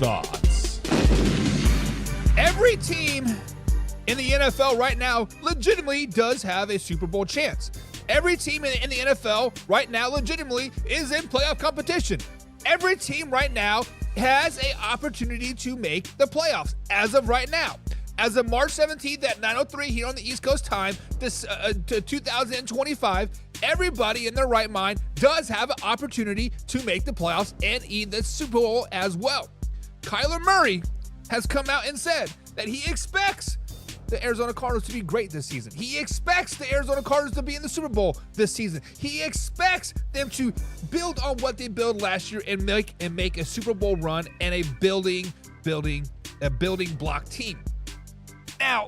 thoughts. Every team in the NFL right now legitimately does have a Super Bowl chance. Every team in the NFL right now legitimately is in playoff competition. Every team right now has an opportunity to make the playoffs as of right now. As of March 17th at 9:03 here on the East Coast time, this 2025, everybody in their right mind does have an opportunity to make the playoffs and eat the Super Bowl as well. Kyler Murray has come out and said that he expects the Arizona Cardinals to be great this season. He expects the Arizona Cardinals to be in the Super Bowl this season. He expects them to build on what they built last year and make a Super Bowl run and a building block team. Now,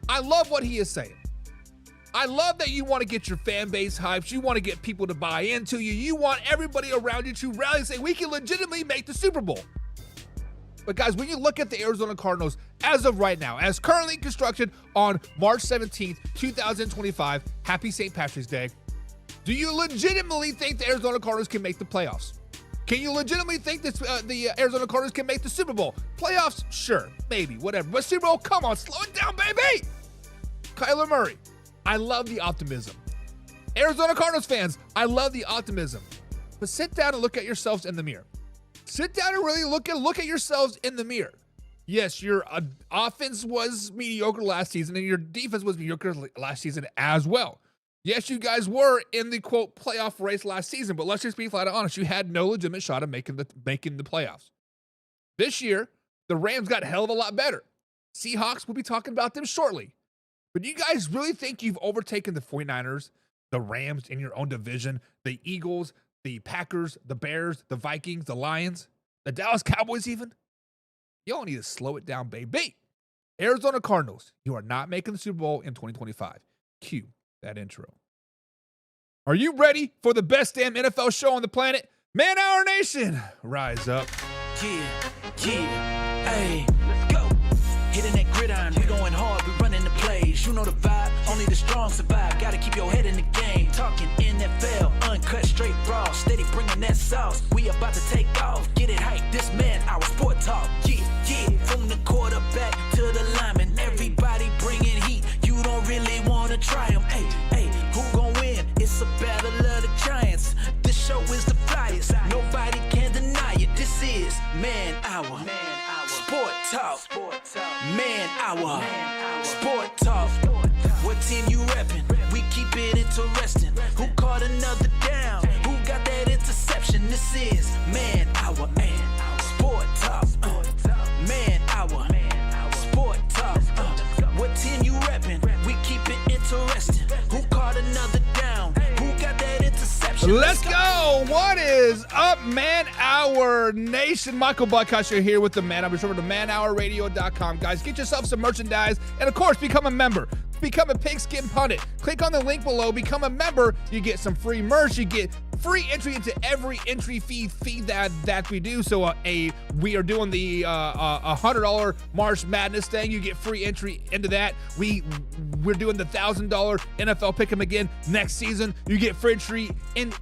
I love what he is saying. I love that you want to get your fan base hyped. You want to get people to buy into you. You want everybody around you to rally and say, we can legitimately make the Super Bowl. But guys, when you look at the Arizona Cardinals as of right now, as currently constructed on March 17th, 2025, happy St. Patrick's Day, do you legitimately think the Arizona Cardinals can make the playoffs? Can you legitimately think that the Arizona Cardinals can make the Super Bowl? Playoffs? Sure, maybe, whatever. But Super Bowl, come on, slow it down, baby! Kyler Murray, I love the optimism. Arizona Cardinals fans, I love the optimism. But sit down and look at yourselves in the mirror. Sit down and really look at yourselves in the mirror. Yes, your offense was mediocre last season, and your defense was mediocre last season as well. Yes, you guys were in the, quote, playoff race last season, but let's just be flat out honest. You had no legitimate shot of making the playoffs. This year, the Rams got a hell of a lot better. Seahawks, we'll be talking about them shortly. But do you guys really think you've overtaken the 49ers, the Rams in your own division, the Eagles, the Packers, the Bears, the Vikings, the Lions, the Dallas Cowboys even? You all need to slow it down, baby. Arizona Cardinals, you are not making the Super Bowl in 2025. Cue that intro. Are you ready for the best damn NFL show on the planet? Man Hour Nation, rise up. Yeah, hey, let's go. Hitting that gridiron, we going hard, we running the plays. You know the vibe, only the strong survive. Gotta keep your head in the game. Talking NFL, uncut, straight raw. Steady bringing that sauce. We about to take off. Get it hype, this man, our sport talk. Yeah, from the quarterback to the lineman. Everybody bringing heat. You don't really want to try them. Hey, who gon' win? It's a battle of the giants. This show is the flyest. Nobody can deny it. This is Man Hour. Sport Talk. Man Hour. Sport Talk. What team you reppin'? We keep it interesting. Who caught another down? Who got that interception? This is Man Hour. Sport Talk. Man Hour. Sport Talk. What team you reppin'? We keep it interesting. Who caught another down? Who got that interception? Let's go. What is up, Man Hour Nation? Michael Buckhush here with the Man Hour. Be sure to manhourradio.com. Guys, get yourself some merchandise. And, of course, become a member. Become a Pigskin Pundit. Click on the link below. Become a member. You get some free merch. You get free entry into every entry fee that we do. So we are doing the $100 March Madness thing. You get free entry into that. We're doing the $1,000 NFL Pick'em again next season. You get free entry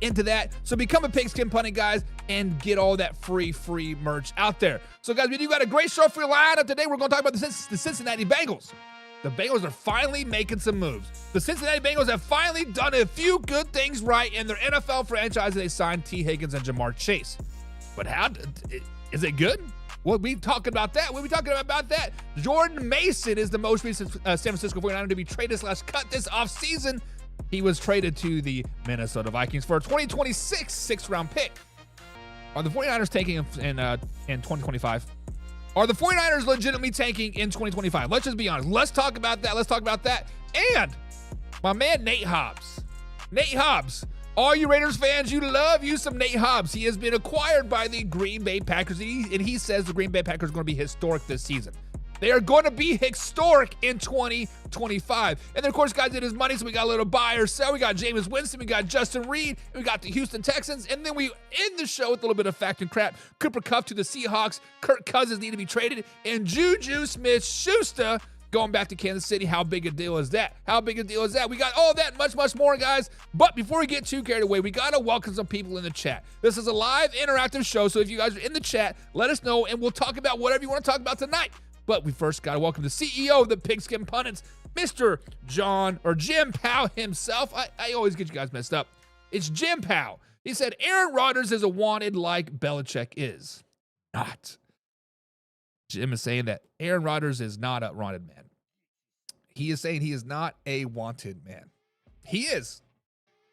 into that. So become a Pigskin Pundit, guys, and get all that free merch out there. So, guys, we do got a great show for you lined up today. We're going to talk about the Cincinnati Bengals. The Bengals are finally making some moves. The Cincinnati Bengals have finally done a few good things right in their NFL franchise. They signed Tee Higgins and Jamar Chase. But how is it good? We'll be talking about that. Jordan Mason is the most recent San Francisco 49er to be traded / cut this offseason. He was traded to the Minnesota Vikings for a 2026 sixth-round pick. Are the 49ers taking him in 2025? Are the 49ers legitimately tanking in 2025? Let's just be honest. Let's talk about that. And my man, Nate Hobbs. All you Raiders fans, you love you some Nate Hobbs. He has been acquired by the Green Bay Packers, and he says the Green Bay Packers are going to be historic this season. They are going to be historic in 2025. And then, of course, guys, it is money, so we got a little buy or sell. We got Jameis Winston, we got Justin Reed, and we got the Houston Texans. And then we end the show with a little bit of fact and crap. Cooper Kupp to the Seahawks. Kirk Cousins need to be traded. And Juju Smith-Schuster going back to Kansas City. How big a deal is that? How big a deal is that? We got all that and much, much more, guys. But before we get too carried away, we got to welcome some people in the chat. This is a live interactive show, so if you guys are in the chat, let us know, and we'll talk about whatever you want to talk about tonight. But we first got to welcome the CEO of the Pigskin Pundits, Mr. Jim Powell himself. I always get you guys messed up. It's Jim Powell. He said Aaron Rodgers is a wanted like Belichick is. Not. Jim is saying that Aaron Rodgers is not a wanted man. He is saying he is not a wanted man. He is.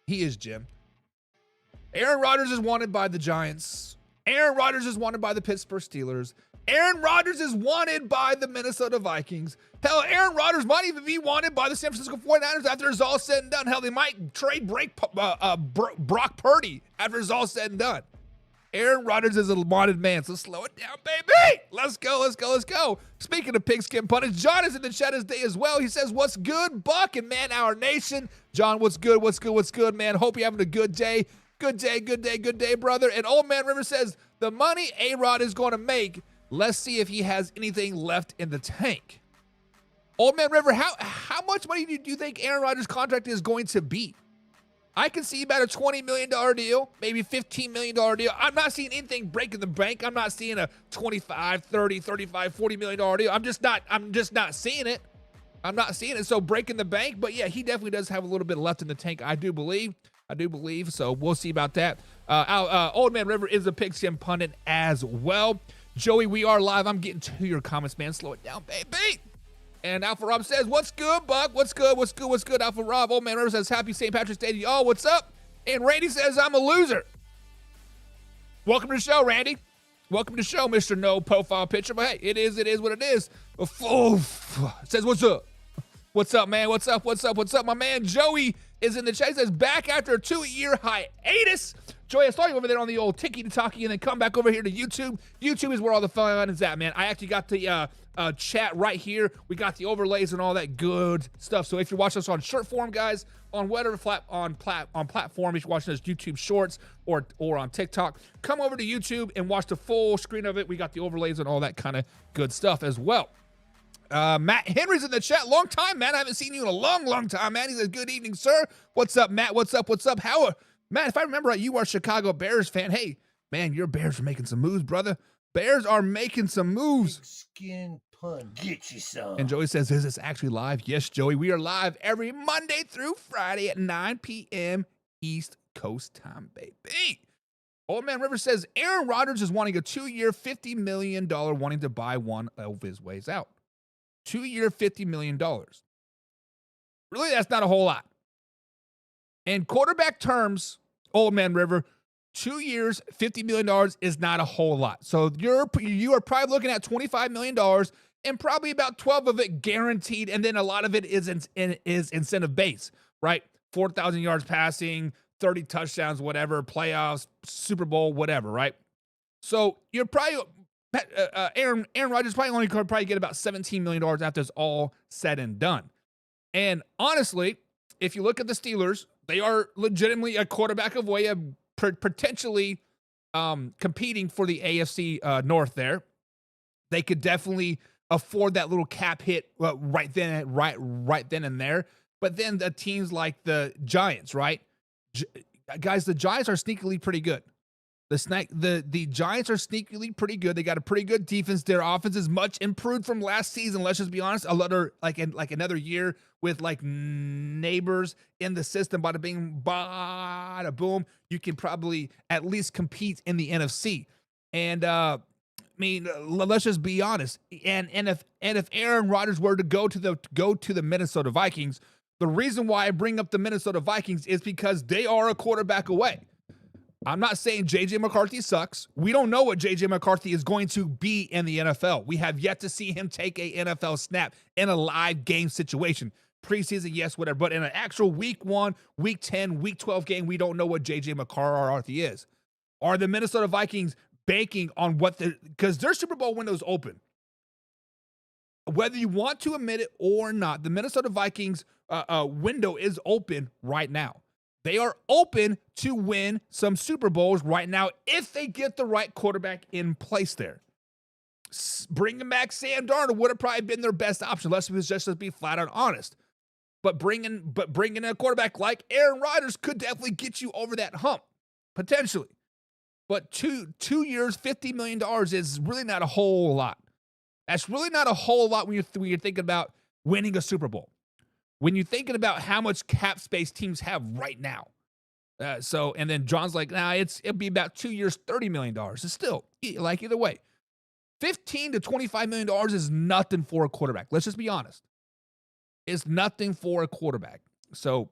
He is, Jim. Aaron Rodgers is wanted by the Giants. Aaron Rodgers is wanted by the Pittsburgh Steelers. Aaron Rodgers is wanted by the Minnesota Vikings. Hell, Aaron Rodgers might even be wanted by the San Francisco 49ers after it's all said and done. Hell, they might trade Brock Purdy after it's all said and done. Aaron Rodgers is a wanted man, so slow it down, baby. Let's go, let's go, let's go. Speaking of Pigskin Pundits, John is in the chat today as well. He says, what's good, Buck and Man Our Nation? John, what's good, what's good, what's good, man? Hope you're having a good day. Good day, good day, good day, brother. And Old Man River says, the money A-Rod is going to make, let's see if he has anything left in the tank. Old Man River, how much money do you think Aaron Rodgers' contract is going to be? I can see about a $20 million deal, maybe $15 million deal. I'm not seeing anything breaking the bank. I'm not seeing a $25, $30, $35, $40 million deal. I'm just not seeing it. I'm not seeing it. So breaking the bank, but yeah, he definitely does have a little bit left in the tank. I do believe. So we'll see about that. Old Man River is a Pigskin Pundit as well. Joey, we are live. I'm getting to your comments, man. Slow it down, baby. And Alpha Rob says, what's good, Buck? What's good? What's good? What's good, Alpha Rob? Old Man River says, happy St. Patrick's Day to you all. What's up? And Randy says, I'm a loser. Welcome to the show, Randy. Welcome to the show, Mr. No Profile Picture. But hey, it is what it is. Says, what's up? What's up, man? What's up? What's up? What's up? My man Joey is in the chat. He says, back after a 2-year hiatus. Joey, I saw you over there on the old Tiki-Taki and then come back over here to YouTube. YouTube is where all the fun is at, man. I actually got the chat right here. We got the overlays and all that good stuff. So if you're watching us on short form, guys, on whatever platform, if you're watching us YouTube Shorts or on TikTok, come over to YouTube and watch the full screen of it. We got the overlays and all that kind of good stuff as well. Matt Henry's in the chat. Long time, man. I haven't seen you in a long time, man. He says, good evening, sir. What's up, Matt? What's up? What's up? Matt, if I remember right, you are a Chicago Bears fan. Hey, man, your Bears are making some moves, brother. Bears are making some moves. Pigskin Pun, get you some. And Joey says, is this actually live? Yes, Joey, we are live every Monday through Friday at 9 p.m. East Coast time, baby. Old Man River says, Aaron Rodgers is wanting a 2-year, $50 million, wanting to buy one of his ways out. 2-year, $50 million. Really, that's not a whole lot. In quarterback terms, Old Man River, 2 years, $50 million is not a whole lot. So you are probably looking at $25 million and probably about 12 of it guaranteed. And then a lot of it is incentive based, right? 4,000 yards passing, 30 touchdowns, whatever, playoffs, Super Bowl, whatever, right? So you're probably, Aaron Rodgers probably only could probably get about $17 million after it's all said and done. And honestly, if you look at the Steelers, they are legitimately a quarterback away of potentially competing for the AFC North there. They could definitely afford that little cap hit right then and there. But then the teams like the Giants, right? Guys, the Giants are sneakily pretty good. The Giants are sneakily pretty good. They got a pretty good defense. Their offense is much improved from last season. Let's just be honest. Another year with like neighbors in the system. Bada bing, bada boom. You can probably at least compete in the NFC. And let's just be honest. And if Aaron Rodgers were to go to the Minnesota Vikings, the reason why I bring up the Minnesota Vikings is because they are a quarterback away. I'm not saying J.J. McCarthy sucks. We don't know what J.J. McCarthy is going to be in the NFL. We have yet to see him take a NFL snap in a live game situation. Preseason, yes, whatever. But in an actual week 1, week 10, week 12 game, we don't know what J.J. McCarthy is. Are the Minnesota Vikings banking on because their Super Bowl window's open. Whether you want to admit it or not, the Minnesota Vikings window is open right now. They are open to win some Super Bowls right now if they get the right quarterback in place there. bringing back Sam Darnold would have probably been their best option. Let's just be flat out honest. But bringing in a quarterback like Aaron Rodgers could definitely get you over that hump, potentially. But 2 years, $50 million is really not a whole lot. That's really not a whole lot when you're thinking about winning a Super Bowl. When you're thinking about how much cap space teams have right now. And then John's like, nah, it'll be about 2 years, $30 million. It's still, like, either way. $15 to $25 million is nothing for a quarterback. Let's just be honest. It's nothing for a quarterback. So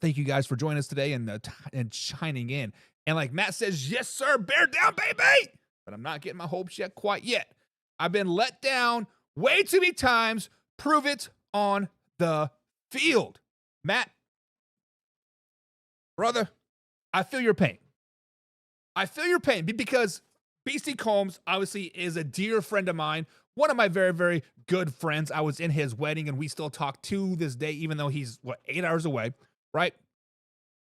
thank you guys for joining us today and chiming in. And like Matt says, yes, sir, bear down, baby. But I'm not getting my hopes yet quite yet. I've been let down way too many times. Prove it on the field. Matt, brother, I feel your pain. I feel your pain because BC Combs obviously is a dear friend of mine. One of my very, very good friends. I was in his wedding, and we still talk to this day, even though he's, 8 hours away, right?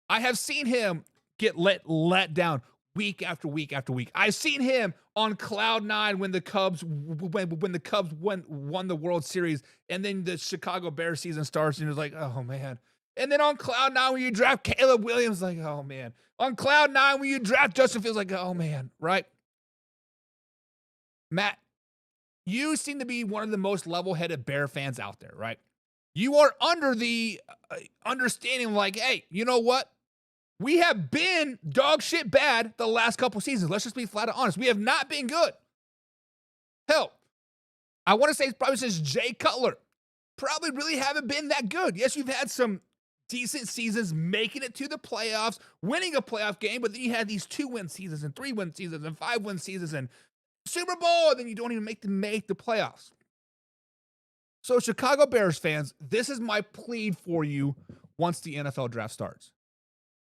I have seen him get let down week after week after week. I've seen him on cloud nine when the Cubs won the World Series, and then the Chicago Bears season starts, and he was like, oh, man. And then on cloud nine when you draft Caleb Williams, like, oh, man. On cloud nine when you draft Justin Fields, like, oh, man, right? Matt, you seem to be one of the most level-headed Bear fans out there, right? You are under the understanding like, hey, you know what? We have been dog shit bad the last couple seasons. Let's just be flat out honest. We have not been good. Hell, I want to say probably since Jay Cutler, probably really haven't been that good. Yes, you've had some decent seasons making it to the playoffs, winning a playoff game, but then you had these 2-win seasons and 3-win seasons and 5-win seasons and Super Bowl, and then you don't even make the playoffs. So Chicago Bears fans, this is my plea for you once the NFL draft starts.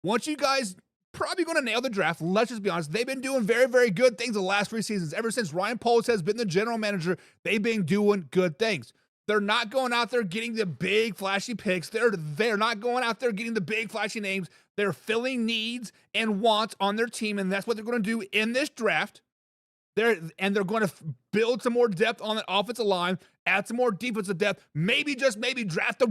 Once you guys probably going to nail the draft, let's just be honest, they've been doing very, very good things the last 3 seasons. Ever since Ryan Poles has been the general manager, they've been doing good things. They're not going out there getting the big flashy picks. They're not going out there getting the big flashy names. They're filling needs and wants on their team, and that's what they're going to do in this draft. They're going to build some more depth on the offensive line, add some more defensive depth, maybe just maybe draft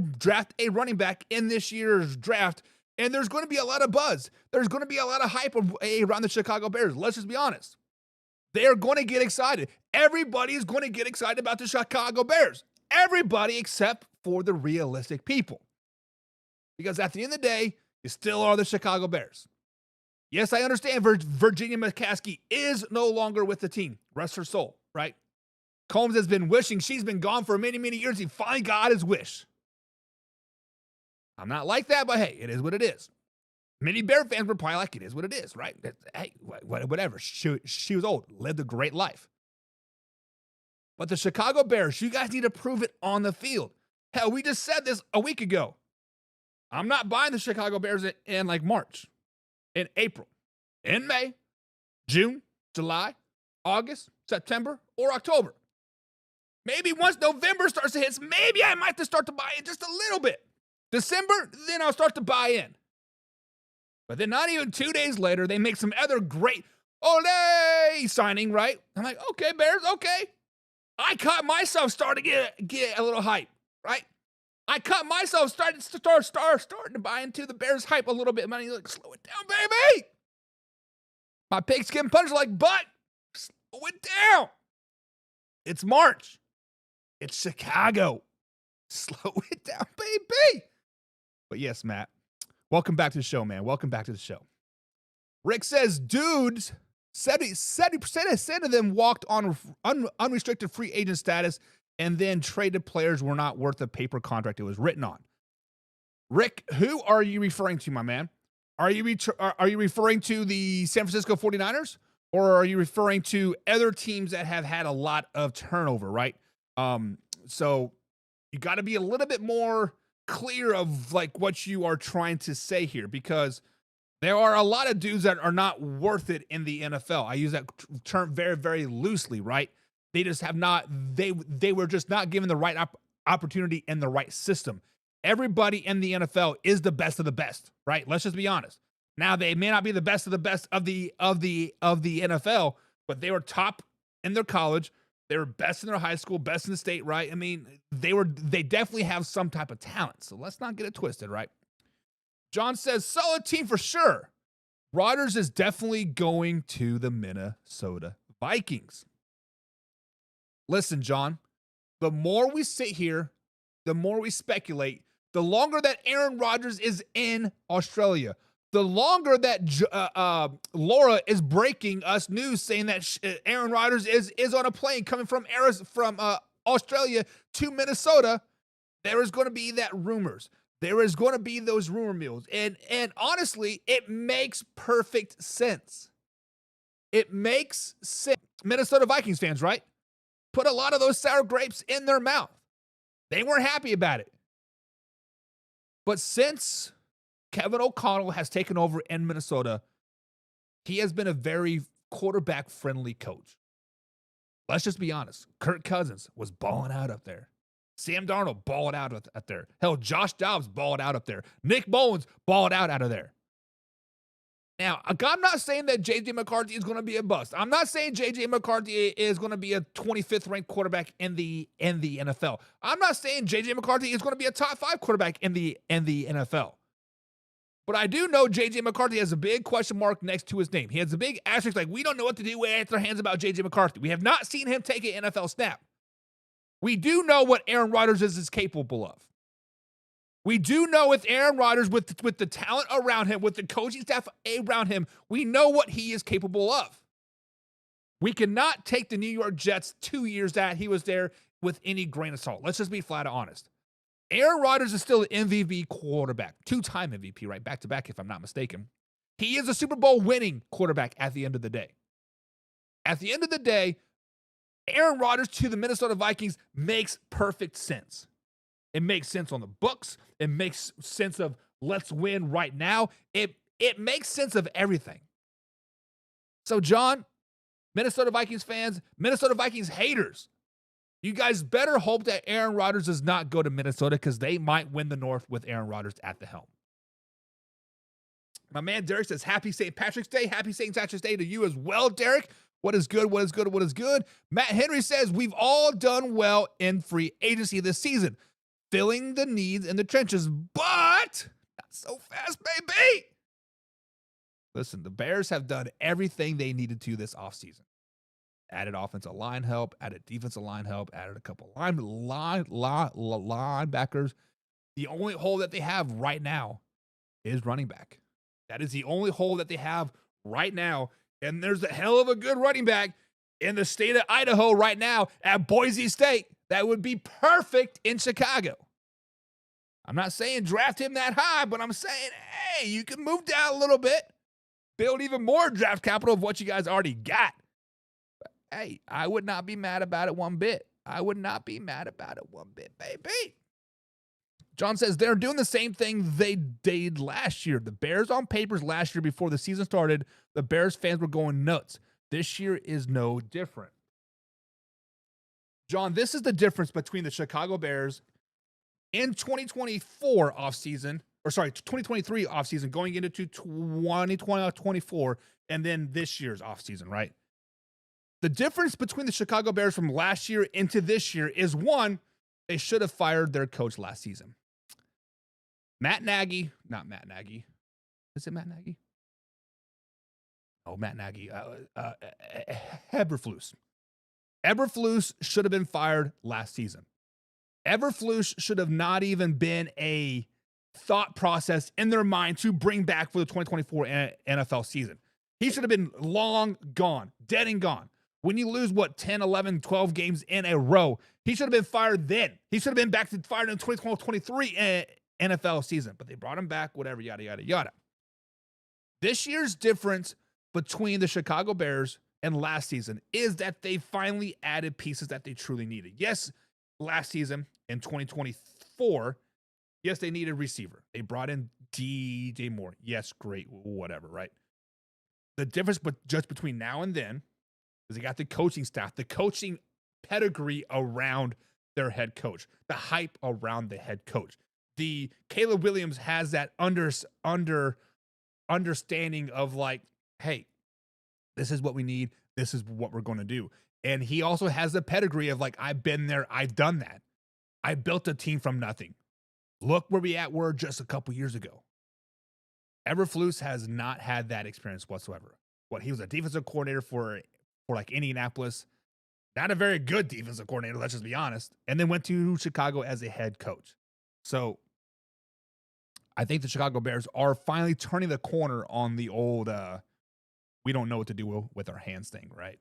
a running back in this year's draft, and there's going to be a lot of buzz. There's going to be a lot of hype around the Chicago Bears. Let's just be honest. They're going to get excited. Everybody is going to get excited about the Chicago Bears. Everybody except for the realistic people. Because at the end of the day, you still are the Chicago Bears. Yes, I understand Virginia McCaskey is no longer with the team. Rest her soul, right? Combs has been wishing she's been gone for many, many years. He finally got his wish. I'm not like that, but hey, it is what it is. Many Bear fans were probably like, it is what it is, right? Hey, whatever. She was old, lived a great life. But the Chicago Bears, you guys need to prove it on the field. Hell, we just said this a week ago. I'm not buying the Chicago Bears in like March, in April, in May, June, July, August, September, or October. Maybe once November starts to hit, maybe I might start to buy in just a little bit. December, then I'll start to buy in. But then not even 2 days later, they make some other great ole signing, right? I'm like, okay, Bears, okay. I caught myself starting to get a little hype, right? I caught myself starting to buy into the Bears hype a little bit. Man, like, slow it down, baby. My pigskin punch like, but slow it down. It's March. It's Chicago. Slow it down, baby. But yes, Matt, welcome back to the show, man. Welcome back to the show. Rick says, dudes, 70% of them walked on unrestricted free agent status, and then traded players were not worth the paper contract it was written on. Rick, who are you referring to, my man? Are you referring to the San Francisco 49ers, or are you referring to other teams that have had a lot of turnover, right? So you got to be a little bit more clear of like what you are trying to say here, because there are a lot of dudes that are not worth it in the NFL. I use that term very, very loosely, right? They just have not, they were just not given the right opportunity and the right system. Everybody in the NFL is the best of the best, right? Let's just be honest. Now, they may not be the best of the best of the NFL, but they were top in their college. They were best in their high school, best in the state, right? I mean, they definitely have some type of talent. So let's not get it twisted, right? John says, solid team for sure. Rodgers is definitely going to the Minnesota Vikings. Listen, John, the more we sit here, the more we speculate, the longer that Aaron Rodgers is in Australia, the longer that Laura is breaking us news saying that Aaron Rodgers is on a plane coming from Australia to Minnesota, there is going to be that rumors. There is going to be those rumor mills. And honestly, it makes perfect sense. It makes sense. Minnesota Vikings fans, right? Put a lot of those sour grapes in their mouth. They weren't happy about it. But since Kevin O'Connell has taken over in Minnesota, he has been a very quarterback-friendly coach. Let's just be honest. Kirk Cousins was balling out up there. Sam Darnold balled out up there. Hell, Josh Dobbs balled out up there. Nick Mullins balled out of there. Now, I'm not saying that J.J. McCarthy is going to be a bust. I'm not saying J.J. McCarthy is going to be a 25th ranked quarterback in the NFL. I'm not saying J.J. McCarthy is going to be a top 5 quarterback in the NFL. But I do know J.J. McCarthy has a big question mark next to his name. He has a big asterisk, like, we don't know what to do with our hands about J.J. McCarthy. We have not seen him take an NFL snap. We do know what Aaron Rodgers is capable of. We do know with Aaron Rodgers, with the talent around him, with the coaching staff around him, we know what he is capable of. We cannot take the New York Jets 2 years that he was there with any grain of salt. Let's just be flat out honest. Aaron Rodgers is still an MVP quarterback, 2-time MVP, right? Back-to-back, if I'm not mistaken. He is a Super Bowl winning quarterback at the end of the day. At the end of the day, Aaron Rodgers to the Minnesota Vikings makes perfect sense. It makes sense on the books. It makes sense of let's win right now. It makes sense of everything. So, John, Minnesota Vikings fans, Minnesota Vikings haters, you guys better hope that Aaron Rodgers does not go to Minnesota because they might win the North with Aaron Rodgers at the helm. My man Derek says, happy St. Patrick's Day. Happy St. Patrick's Day to you as well, Derek. What is good? What is good? What is good? Matt Henry says, we've all done well in free agency this season, filling the needs in the trenches, but not so fast, baby. Listen, the Bears have done everything they needed to this offseason. Added offensive line help, added defensive line help, added a couple linebackers. The only hole that they have right now is running back. That is the only hole that they have right now. And there's a hell of a good running back in the state of Idaho right now at Boise State that would be perfect in Chicago. I'm not saying draft him that high, but I'm saying, hey, you can move down a little bit, build even more draft capital of what you guys already got. But, hey, I would not be mad about it one bit. I would not be mad about it one bit, baby. John says they're doing the same thing they did last year. The Bears on papers last year before the season started, the Bears fans were going nuts. This year is no different. John, this is the difference between the Chicago Bears in 2024 offseason, 2023 offseason, going into 2024, and then this year's offseason, right? The difference between the Chicago Bears from last year into this year is, one, they should have fired their coach last season. Not Matt Nagy. Is it Matt Nagy? Oh, Matt Nagy. Eberflus. Eberflus should have been fired last season. Eberflus should have not even been a thought process in their mind to bring back for the 2024 NFL season. He should have been long gone, dead and gone. When you lose, 10, 11, 12 games in a row, he should have been fired then. He should have been back to fired in the 2023 NFL season. But they brought him back, whatever, yada, yada, yada. This year's difference between the Chicago Bears and last season is that they finally added pieces that they truly needed. Yes, last season in 2024, yes, they needed a receiver. They brought in DJ Moore. Yes, great, whatever, right? The difference just between now and then is they got the coaching staff, the coaching pedigree around their head coach, the hype around the head coach. The Caleb Williams has that understanding of like, hey, this is what we need. This is what we're going to do. And he also has the pedigree of like, I've been there, I've done that. I built a team from nothing. Look where we were just a couple years ago. Eberflus has not had that experience whatsoever. He was a defensive coordinator for like Indianapolis. Not a very good defensive coordinator, let's just be honest. And then went to Chicago as a head coach. So I think the Chicago Bears are finally turning the corner on the old, we don't know what to do with our hands thing, right?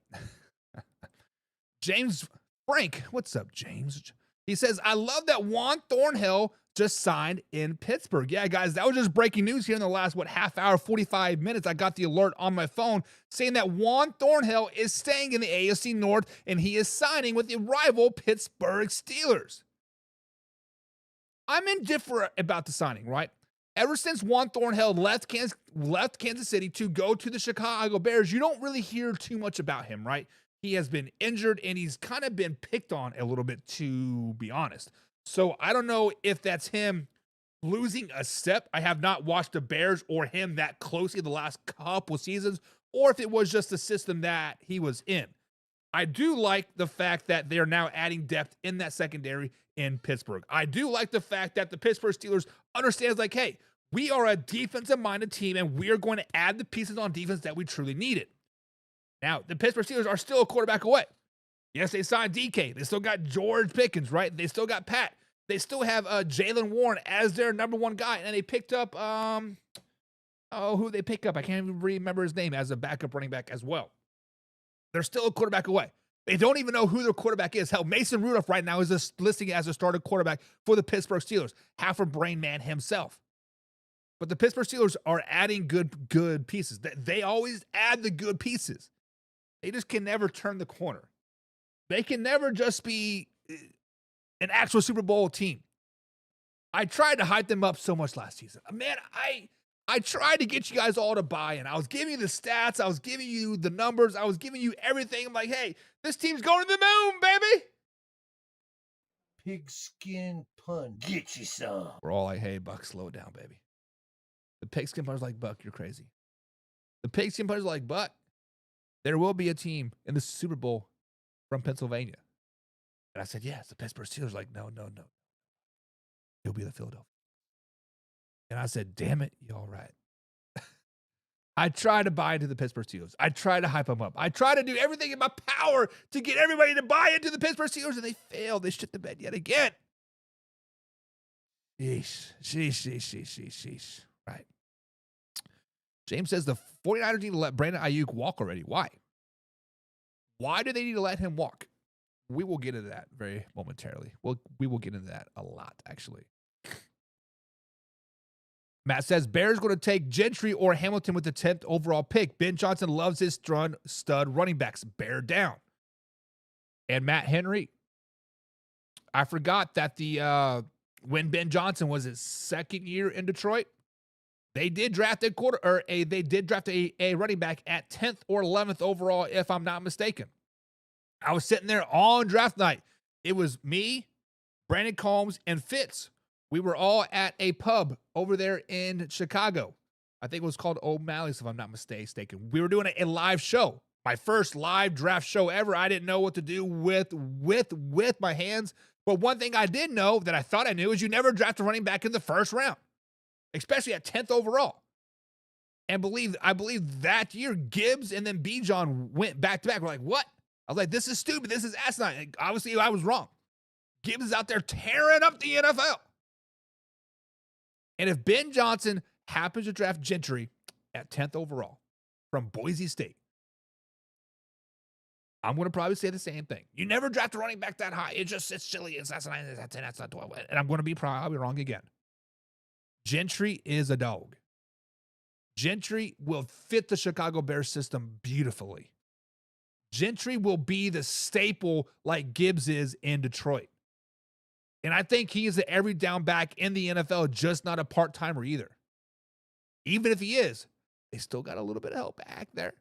James Frank, what's up, James? He says, I love that Juan Thornhill just signed in Pittsburgh. Yeah, guys, that was just breaking news here in the last, half hour, 45 minutes. I got the alert on my phone saying that Juan Thornhill is staying in the AFC North and he is signing with the rival Pittsburgh Steelers. I'm indifferent about the signing, right? Ever since Juan Thornhill left Kansas City to go to the Chicago Bears, you don't really hear too much about him, right? He has been injured and he's kind of been picked on a little bit, to be honest. So I don't know if that's him losing a step. I have not watched the Bears or him that closely the last couple seasons, or if it was just the system that he was in. I do like the fact that they're now adding depth in that secondary in Pittsburgh. I do like the fact that the Pittsburgh Steelers understands like, hey, we are a defensive-minded team and we are going to add the pieces on defense that we truly needed. Now, the Pittsburgh Steelers are still a quarterback away. Yes, they signed DK. They still got George Pickens, right? They still got Pat. They still have Jalen Warren as their number one guy. And they picked up, who they pick up? I can't even remember his name as a backup running back as well. They're still a quarterback away. They don't even know who their quarterback is. Hell, Mason Rudolph right now is listing as a starting quarterback for the Pittsburgh Steelers. Half a brain man himself. But the Pittsburgh Steelers are adding good pieces. They always add the good pieces. They just can never turn the corner. They can never just be an actual Super Bowl team. I tried to hype them up so much last season. Man, I tried to get you guys all to buy in. I was giving you the stats. I was giving you the numbers. I was giving you everything. I'm like, hey, this team's going to the moon, baby. Pigskin pun. Get you some. We're all like, hey, Buck, slow it down, baby. The pigskin pun's like, Buck, you're crazy. The pigskin pun's like, Buck, there will be a team in the Super Bowl from Pennsylvania. And I said, yes, the Pittsburgh Steelers. Like, no. It'll be the Philadelphia. And I said, damn it, y'all right. I try to buy into the Pittsburgh Steelers. I try to hype them up. I try to do everything in my power to get everybody to buy into the Pittsburgh Steelers, and they failed. They shit the bed yet again. Sheesh. Right. James says the 49ers need to let Brandon Ayuk walk already. Why? Why do they need to let him walk? We will get into that very momentarily. We will get into that a lot, actually. Matt says, Bears going to take Gentry or Hamilton with the 10th overall pick. Ben Johnson loves his stud running backs. Bear down. And Matt Henry, I forgot that when Ben Johnson was his second year in Detroit, they did draft a running back at 10th or 11th overall, if I'm not mistaken. I was sitting there on draft night. It was me, Brandon Combs, and Fitz. We were all at a pub over there in Chicago. I think it was called O'Malley's, if I'm not mistaken. We were doing a live show. My first live draft show ever. I didn't know what to do with my hands. But one thing I did know that I thought I knew is you never draft a running back in the first round, especially at 10th overall. And I believe that year Gibbs and then Bijan went back to back. We're like, what? I was like, this is stupid. This is asinine. And obviously, I was wrong. Gibbs is out there tearing up the NFL. And if Ben Johnson happens to draft Gentry at 10th overall from Boise State, I'm going to probably say the same thing. You never draft a running back that high. It's silly. That's 9, that's 10, that's not 12. And I'm going to be probably wrong again. Gentry is a dog. Gentry will fit the Chicago Bears system beautifully. Gentry will be the staple like Gibbs is in Detroit. And I think he is an every down back in the NFL, just not a part-timer either. Even if he is, they still got a little bit of help back there,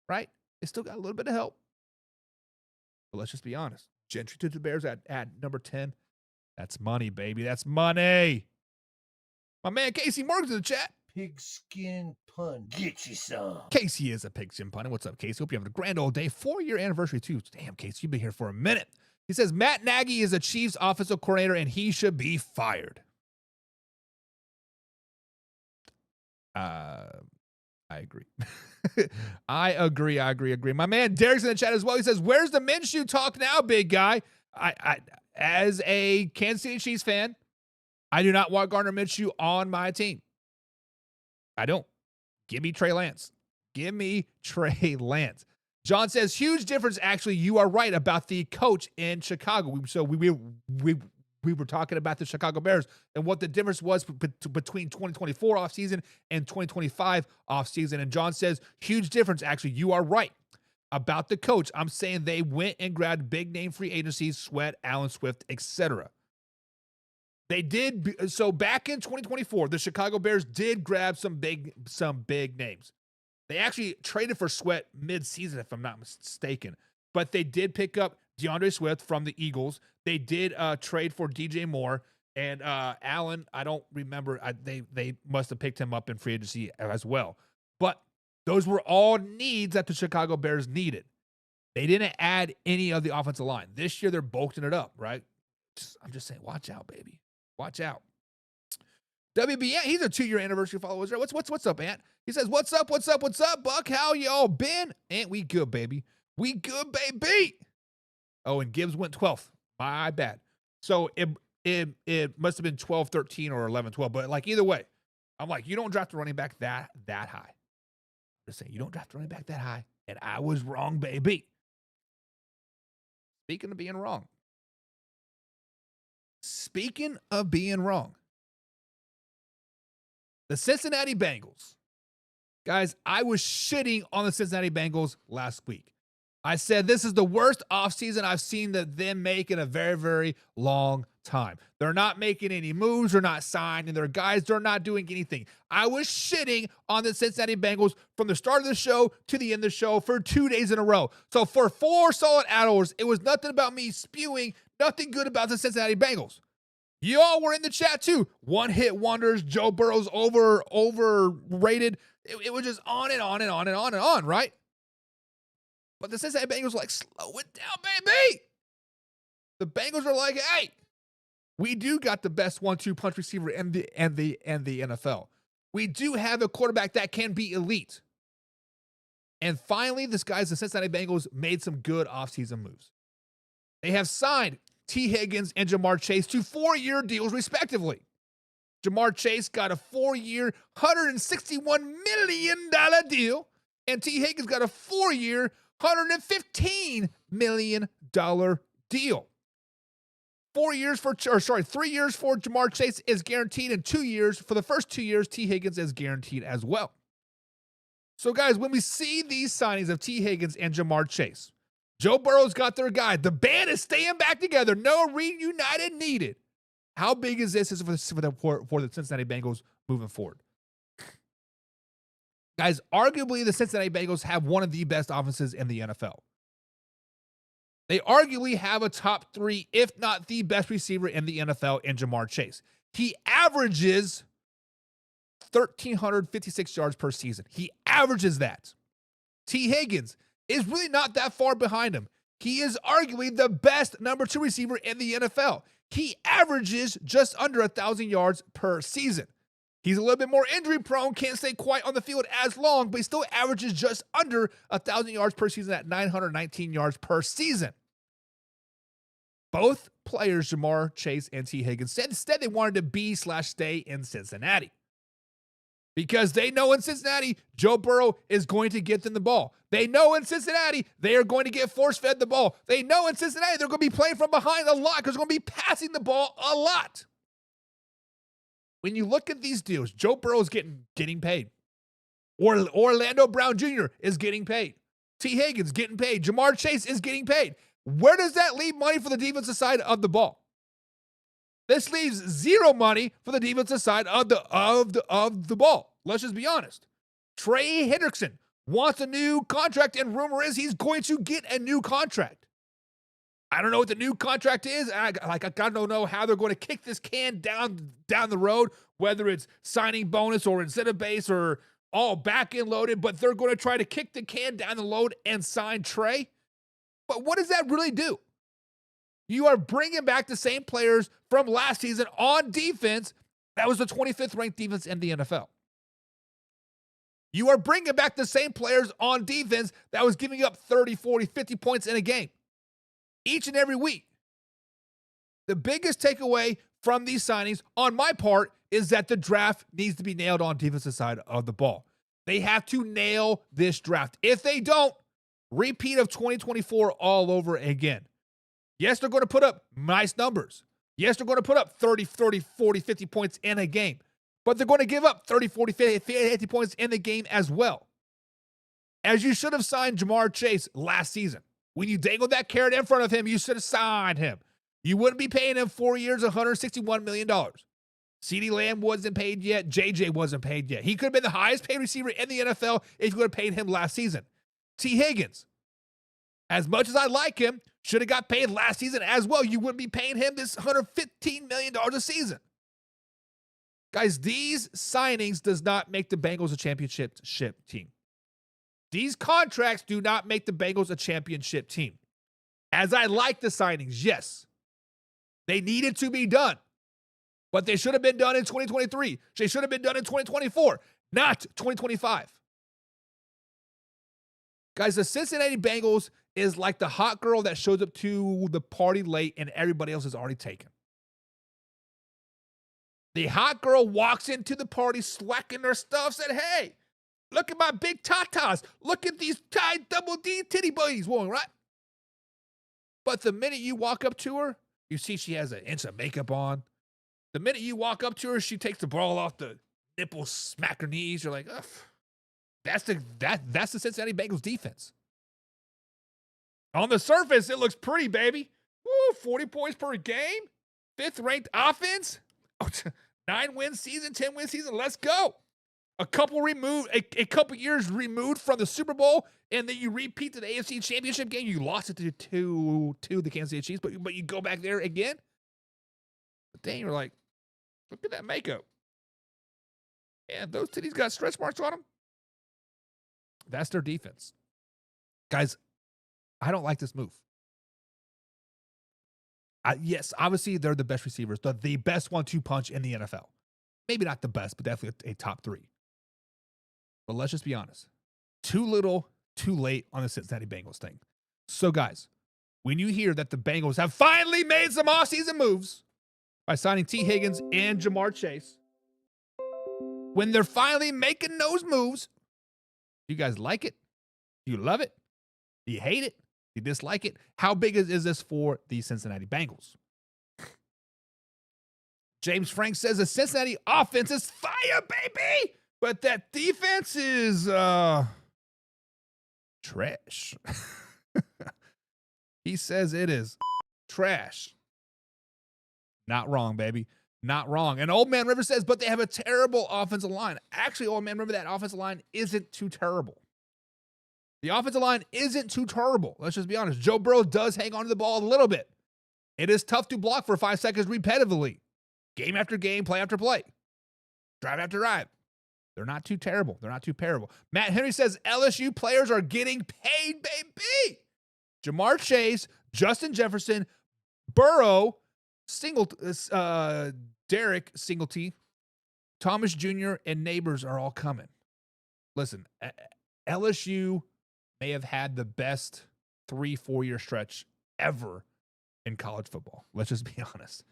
right? They still got a little bit of help. But let's just be honest. Gentry to the Bears at number 10. That's money, baby. That's money. My man Casey Morgan's in the chat. Pigskin pun. Get you some. Casey is a pigskin punter. What's up, Casey? Hope you having a grand old day. 4-year anniversary, too. Damn, Casey, you've been here for a minute. He says, Matt Nagy is a Chiefs offensive coordinator, and he should be fired. I agree. I agree. My man Derek's in the chat as well. He says, where's the Minshew talk now, big guy? I as a Kansas City Chiefs fan, I do not want Gardner Minshew on my team. I don't. Give me Trey Lance. John says, huge difference. Actually, you are right about the coach in Chicago. We were talking about the Chicago Bears and what the difference was between 2024 offseason and 2025 offseason. And John says, huge difference. Actually, you are right about the coach. I'm saying they went and grabbed big name free agencies, Sweat, Allen Swift, etc. They did. So back in 2024, the Chicago Bears did grab some big names. They actually traded for Sweat mid-season, if I'm not mistaken. But they did pick up DeAndre Swift from the Eagles. They did trade for DJ Moore. And Allen, I don't remember. They must have picked him up in free agency as well. But those were all needs that the Chicago Bears needed. They didn't add any of the offensive line. This year, they're bulking it up, right? I'm just saying, watch out, baby. Watch out. WB Ant, he's a 2-year anniversary follower. What's up, Ant? He says, what's up, Buck? How y'all been? Ant, we good, baby. We good, baby. Oh, and Gibbs went 12th. My bad. So it must have been 12-13 or 11-12. But like either way, I'm like, you don't draft a running back that high. I'm just saying, you don't draft a running back that high. And I was wrong, baby. Speaking of being wrong. The Cincinnati Bengals. Guys, I was shitting on the Cincinnati Bengals last week. I said this is the worst offseason I've seen them make in a very, very long time. They're not making any moves. They're not signing their guys. They're not doing anything. I was shitting on the Cincinnati Bengals from the start of the show to the end of the show for 2 days in a row. So for 4 solid hours, it was nothing about me spewing nothing good about the Cincinnati Bengals. Y'all were in the chat too. One-hit wonders, Joe Burrow's overrated. It was just on and on and on and on and on, right? But the Cincinnati Bengals were like, slow it down, baby. The Bengals are like, hey, we do got the best 1-2 punch receiver in the NFL. We do have a quarterback that can be elite. And finally, the Cincinnati Bengals made some good offseason moves. They have signed Tee Higgins and Jamar Chase to 4-year deals, respectively. Jamar Chase got a 4-year, $161 million deal, and Tee Higgins got a 4-year, $115 million deal. 3 years for Jamar Chase is guaranteed, and 2 years, for the first 2 years, Tee Higgins is guaranteed as well. So, guys, when we see these signings of Tee Higgins and Jamar Chase, Joe Burrow's got their guy. The band is staying back together. No reunited needed. How big is this for the Cincinnati Bengals moving forward? Guys, arguably the Cincinnati Bengals have one of the best offenses in the NFL. They arguably have a top 3, if not the best receiver in the NFL in Jamar Chase. He averages 1,356 yards per season. He averages that. Tee Higgins is really not that far behind him. He is arguably the best number 2 receiver in the NFL. He averages just under 1,000 yards per season. He's a little bit more injury prone, can't stay quite on the field as long, but he still averages just under 1,000 yards per season at 919 yards per season. Both players, Jamar Chase and Tee Higgins, said instead they wanted to be/stay in Cincinnati. Because they know in Cincinnati, Joe Burrow is going to get them the ball. They know in Cincinnati, they are going to get force-fed the ball. They know in Cincinnati, they're going to be playing from behind a lot because they're going to be passing the ball a lot. When you look at these deals, Joe Burrow is getting paid. Orlando Brown Jr. is getting paid. Tee Higgins getting paid. Jamar Chase is getting paid. Where does that leave money for the defensive side of the ball? This leaves zero money for the defensive side of the ball. Let's just be honest. Trey Hendrickson wants a new contract, and rumor is he's going to get a new contract. I don't know what the new contract is. I don't know how they're going to kick this can down the road, whether it's signing bonus or incentive base or all back end loaded, but they're going to try to kick the can down the road and sign Trey. But what does that really do? You are bringing back the same players from last season on defense. That was the 25th ranked defense in the NFL. You are bringing back the same players on defense that was giving up 30, 40, 50 points in a game each and every week. The biggest takeaway from these signings on my part is that the draft needs to be nailed on defensive side of the ball. They have to nail this draft. If they don't, repeat of 2024 all over again. Yes, they're going to put up nice numbers. Yes, they're going to put up 30, 40, 50 points in a game. But they're going to give up 30, 40, 50 points in the game as well. As you should have signed Jamar Chase last season. When you dangled that carrot in front of him, you should have signed him. You wouldn't be paying him 4 years, $161 million. CeeDee Lamb wasn't paid yet. JJ wasn't paid yet. He could have been the highest paid receiver in the NFL if you would have paid him last season. Tee Higgins, as much as I like him, should have got paid last season as well. You wouldn't be paying him this $115 million a season. Guys, these signings does not make the Bengals a championship team. These contracts do not make the Bengals a championship team. As I like the signings, yes, they needed to be done. But they should have been done in 2023. They should have been done in 2024, not 2025. Guys, the Cincinnati Bengals is like the hot girl that shows up to the party late and everybody else is already taken. The hot girl walks into the party slacking her stuff, said, hey, look at my big tatas. Look at these tight double D titty buddies, right? But the minute you walk up to her, you see she has an inch of makeup on. The minute you walk up to her, she takes the ball off the nipple, smack her knees. You're like, ugh. That's the Cincinnati Bengals defense. On the surface, it looks pretty, baby. Woo, 40 points per game. 5th ranked offense. 9-win season, 10-win season. Let's go. A couple years removed from the Super Bowl, and then you repeat to the AFC Championship game. You lost it to the Kansas City Chiefs, but you go back there again. But then you're like, look at that makeup. And those titties got stretch marks on them. That's their defense. Guys, I don't like this move. Yes, obviously they're the best receivers, the best 1-2 punch in the NFL. Maybe not the best, but definitely a top 3. But let's just be honest. Too little, too late on the Cincinnati Bengals thing. So guys, when you hear that the Bengals have finally made some offseason moves by signing Tee Higgins and Jamar Chase, when they're finally making those moves, do you guys like it? Do you love it? Do you hate it? Do you dislike it? How big is this for the Cincinnati Bengals? James Frank says the Cincinnati offense is fire, baby, but that defense is trash. He says it is trash. Not wrong, baby. Not wrong. And Old Man River says, but they have a terrible offensive line. Actually, Old Man River, that offensive line isn't too terrible. The offensive line isn't too terrible. Let's just be honest. Joe Burrow does hang on to the ball a little bit. It is tough to block for 5 seconds repetitively. Game after game, play after play. Drive after drive. They're not too terrible. They're not too terrible. Matt Henry says LSU players are getting paid, baby. Jamar Chase, Justin Jefferson, Burrow, Derek Singletary, Thomas Jr., and Neighbors are all coming. Listen, LSU may have had the best 3-4 year stretch ever in college football. Let's just be honest.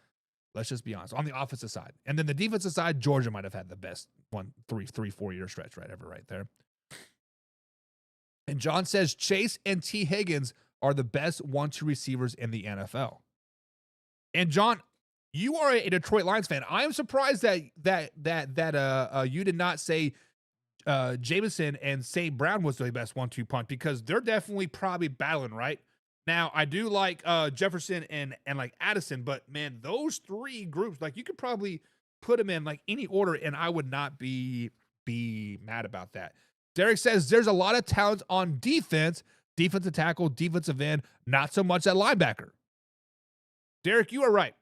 Let's just be honest. On the offensive side. And then the defensive side, Georgia might have had the best 3-4 year stretch ever right there. And John says Chase and Tee Higgins are the best 1-2 receivers in the NFL. And John, you are a Detroit Lions fan. I am surprised that you did not say Jameson and St. Brown was the best 1-2 punch, because they're definitely probably battling, right? Now, I do like Jefferson and like Addison, but man, those 3 groups, like you could probably put them in like any order and I would not be mad about that. Derek says there's a lot of talent on defense, defensive tackle, defensive end, not so much at linebacker. Derek, you are right.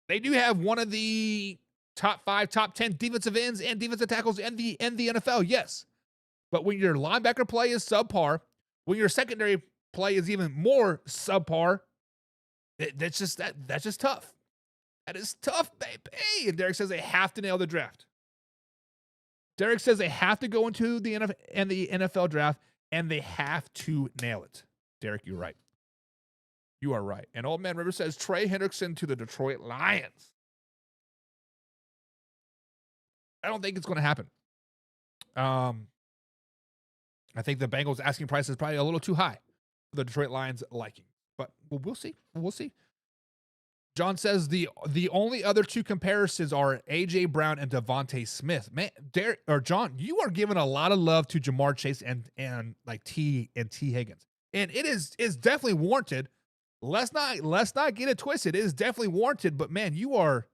They do have one of the top 5, top 10 defensive ends and defensive tackles in the NFL, yes. But when your linebacker play is subpar, when your secondary play is even more subpar, that's just tough. That is tough, baby. And Derek says they have to nail the draft. Derek says they have to go into the NFL draft, and they have to nail it. Derek, you're right. You are right. And Old Man River says Trey Hendrickson to the Detroit Lions. I don't think it's going to happen. I think the Bengals asking price is probably a little too high for the Detroit Lions liking. But we'll see. We'll see. John says the only other two comparisons are A.J. Brown and Devontae Smith. Man, John, you are giving a lot of love to Jamar Chase and like Tee Higgins. And it's definitely warranted. Let's not get it twisted. It is definitely warranted, but man, you are.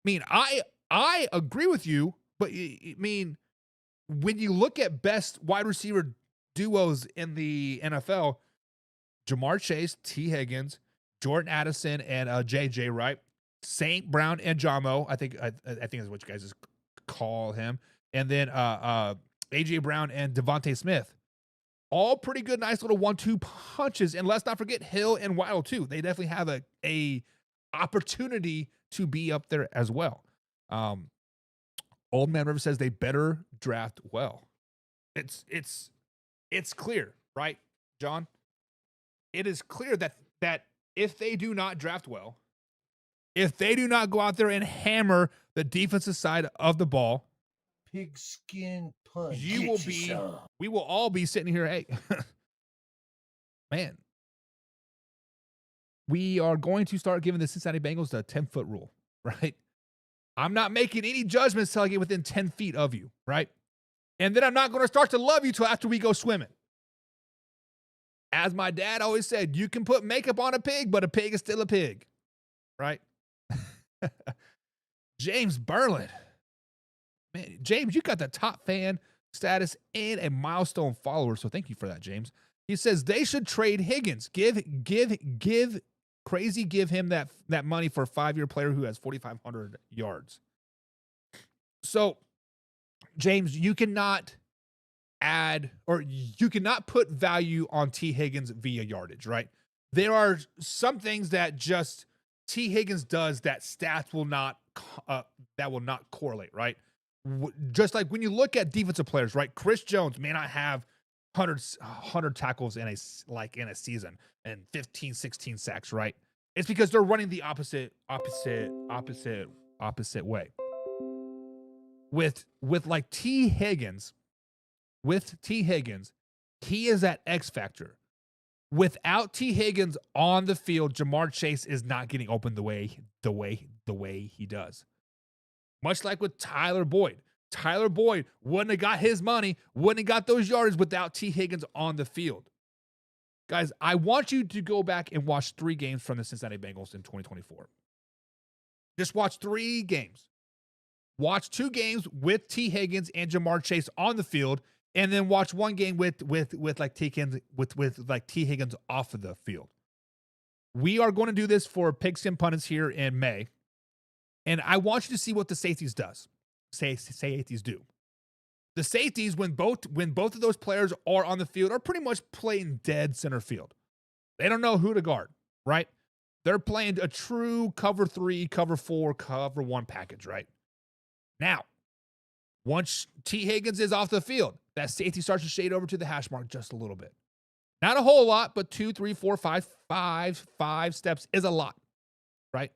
I mean, I agree with you, but I mean, when you look at best wide receiver duos in the NFL, Jamar Chase, Tee Higgins, Jordan Addison, and JJ, right? St. Brown and Jamo, I think is what you guys just call him, and then AJ Brown and Devontae Smith. All pretty good, nice little 1-2 punches. And let's not forget Hill and Waddle, too. They definitely have a opportunity to be up there as well. Old Man River says they better draft well. It's clear, right, John? It is clear that if they do not draft well, if they do not go out there and hammer the defensive side of the ball, pigskin punch. We will all be sitting here. Hey, man, we are going to start giving the Cincinnati Bengals the 10-foot rule, right? I'm not making any judgments till I get within 10 feet of you, right? And then I'm not going to start to love you till after we go swimming. As my dad always said, you can put makeup on a pig, but a pig is still a pig, right? James Berlin. Man, James, you got the top fan status and a milestone follower, so thank you for that, James. He says they should trade Higgins. Give him that money for a 5-year player who has 4,500 yards. So, James, you cannot add or you cannot put value on Tee Higgins via yardage, right? There are some things that just Tee Higgins does that stats will not correlate, right? Just like when you look at defensive players, right? Chris Jones may not have 100 tackles in a season and 15, 16 sacks, right? It's because they're running the opposite way. With like Tee Higgins, he is that X factor. Without Tee Higgins on the field, Jamar Chase is not getting open the way he does. Much like with Tyler Boyd. Tyler Boyd wouldn't have got his money, wouldn't have got those yards without Tee Higgins on the field. Guys, I want you to go back and watch 3 games from the Cincinnati Bengals in 2024. Just watch 3 games. Watch 2 games with Tee Higgins and Jamar Chase on the field, and then watch 1 game with Tee Higgins off of the field. We are going to do this for Pigskin Pundits here in May, and I want you to see what the safeties do. The safeties, when both of those players are on the field, are pretty much playing dead center field. They don't know who to guard, right? They're playing a true cover 3, cover 4, cover 1 package, right? Now, once Tee Higgins is off the field, that safety starts to shade over to the hash mark just a little bit. Not a whole lot, but 2, 3, 4, 5 steps is a lot, right?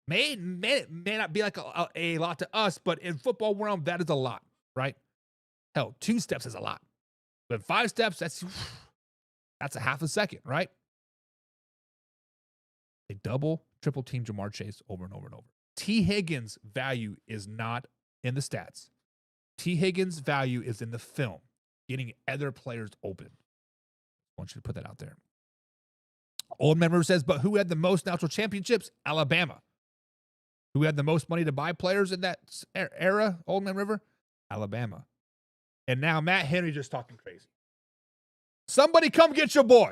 May not be like a lot to us, but in football realm, that is a lot, right? Hell, 2 steps is a lot. But 5 steps, that's a half a second, right? They double, triple team Jamar Chase over and over and over. Tee Higgins' value is not in the stats. Tee Higgins' value is in the film, getting other players open. I want you to put that out there. Old Member says, but who had the most national championships? Alabama. Who had the most money to buy players in that era? Old Man River? Alabama. And now Matt Henry just talking crazy. Somebody come get your boy.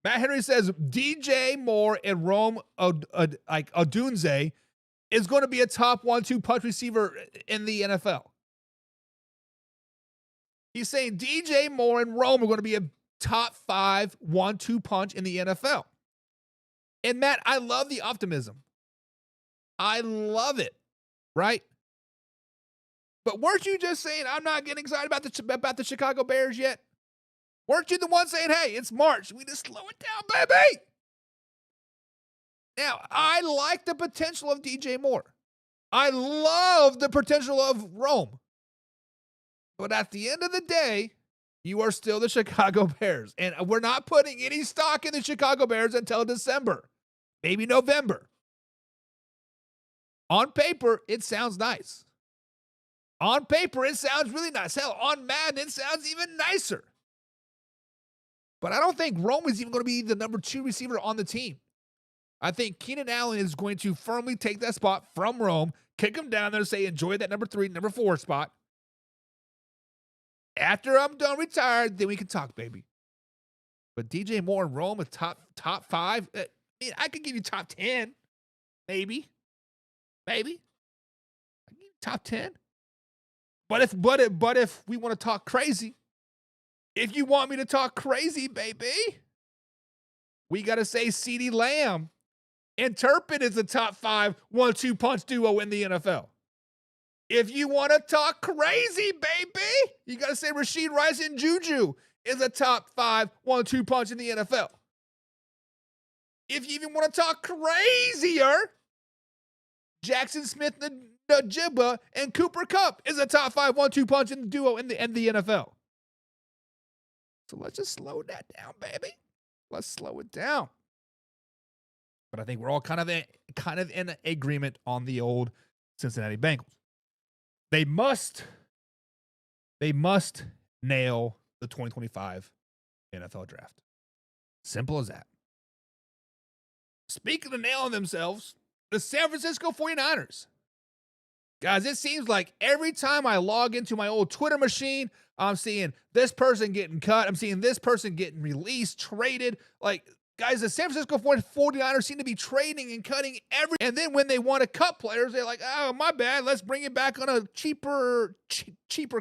Matt Henry says DJ Moore and Rome Odunze is going to be a top 1-2 punch receiver in the NFL. He's saying DJ Moore and Rome are going to be a top 5 1-2 punch in the NFL. And Matt, I love the optimism. I love it, right? But weren't you just saying I'm not getting excited about the Chicago Bears yet? Weren't you the one saying, hey, it's March. We just slow it down, baby? Now, I like the potential of DJ Moore. I love the potential of Rome. But at the end of the day, you are still the Chicago Bears. And we're not putting any stock in the Chicago Bears until December, maybe November. On paper, it sounds nice. On paper, it sounds really nice. Hell, on Madden, it sounds even nicer. But I don't think Rome is even going to be the number 2 receiver on the team. I think Keenan Allen is going to firmly take that spot from Rome, kick him down there, say, enjoy that number 3, number 4 spot. After I'm done retired, then we can talk, baby. But DJ Moore and Rome, a top 5, I could give you top 10, maybe. I can give you top 10. But if we want to talk crazy, if you want me to talk crazy, baby, we got to say CeeDee Lamb and Turpin is the top 5 1-2 punch duo in the NFL. If you want to talk crazy, baby, you got to say Rashid Rice and Juju is a top 5 1-2 punch in the NFL. If you even want to talk crazier, Jackson Smith, Najibba, and Cooper Kupp is a top 5 1-2 punch in the duo in the NFL. So let's just slow that down, baby. Let's slow it down. But I think we're all kind of in agreement on the old Cincinnati Bengals. They must nail the 2025 NFL draft. Simple as that. Speaking of nailing themselves, the San Francisco 49ers. Guys, it seems like every time I log into my old Twitter machine, I'm seeing this person getting cut. I'm seeing this person getting released, traded. Like, guys, the San Francisco 49ers seem to be trading and cutting and then when they want to cut players, they're like, oh, my bad. Let's bring it back on a cheaper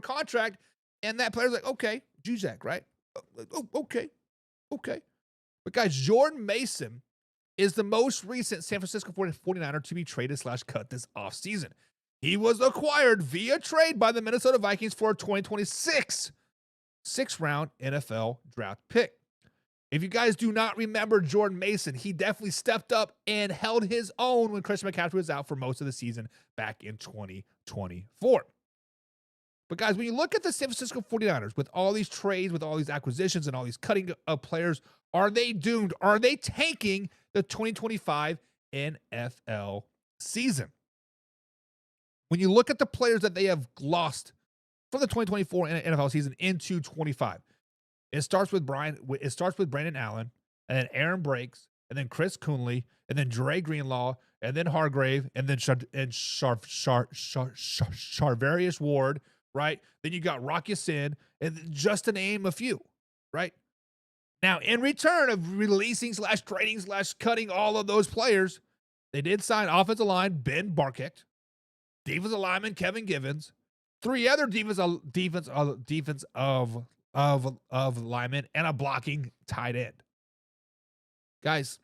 contract. And that player's like, okay, Juzak, right? Oh, okay. But guys, Jordan Mason is the most recent San Francisco 49er to be traded / cut this offseason. He was acquired via trade by the Minnesota Vikings for a 2026 6th-round NFL draft pick. If you guys do not remember Jordan Mason, he definitely stepped up and held his own when Christian McCaffrey was out for most of the season back in 2024. But guys, when you look at the San Francisco 49ers, with all these trades, with all these acquisitions, and all these cutting of players, are they doomed? Are they tanking the 2025 NFL season? When you look at the players that they have lost from the 2024 NFL season into 25, it starts with Brandon Allen, and then Aaron Breaks, and then Chris Coonley, and then Dre Greenlaw, and then Hargrave, and then Charvarius Ward, right? Then you got Rocky Sin, and just to name a few, right? Now, in return of releasing / trading / cutting all of those players, they did sign offensive line Ben Barkett, defensive lineman Kevin Givens, 3 other defense of linemen, and a blocking tight end. Guys,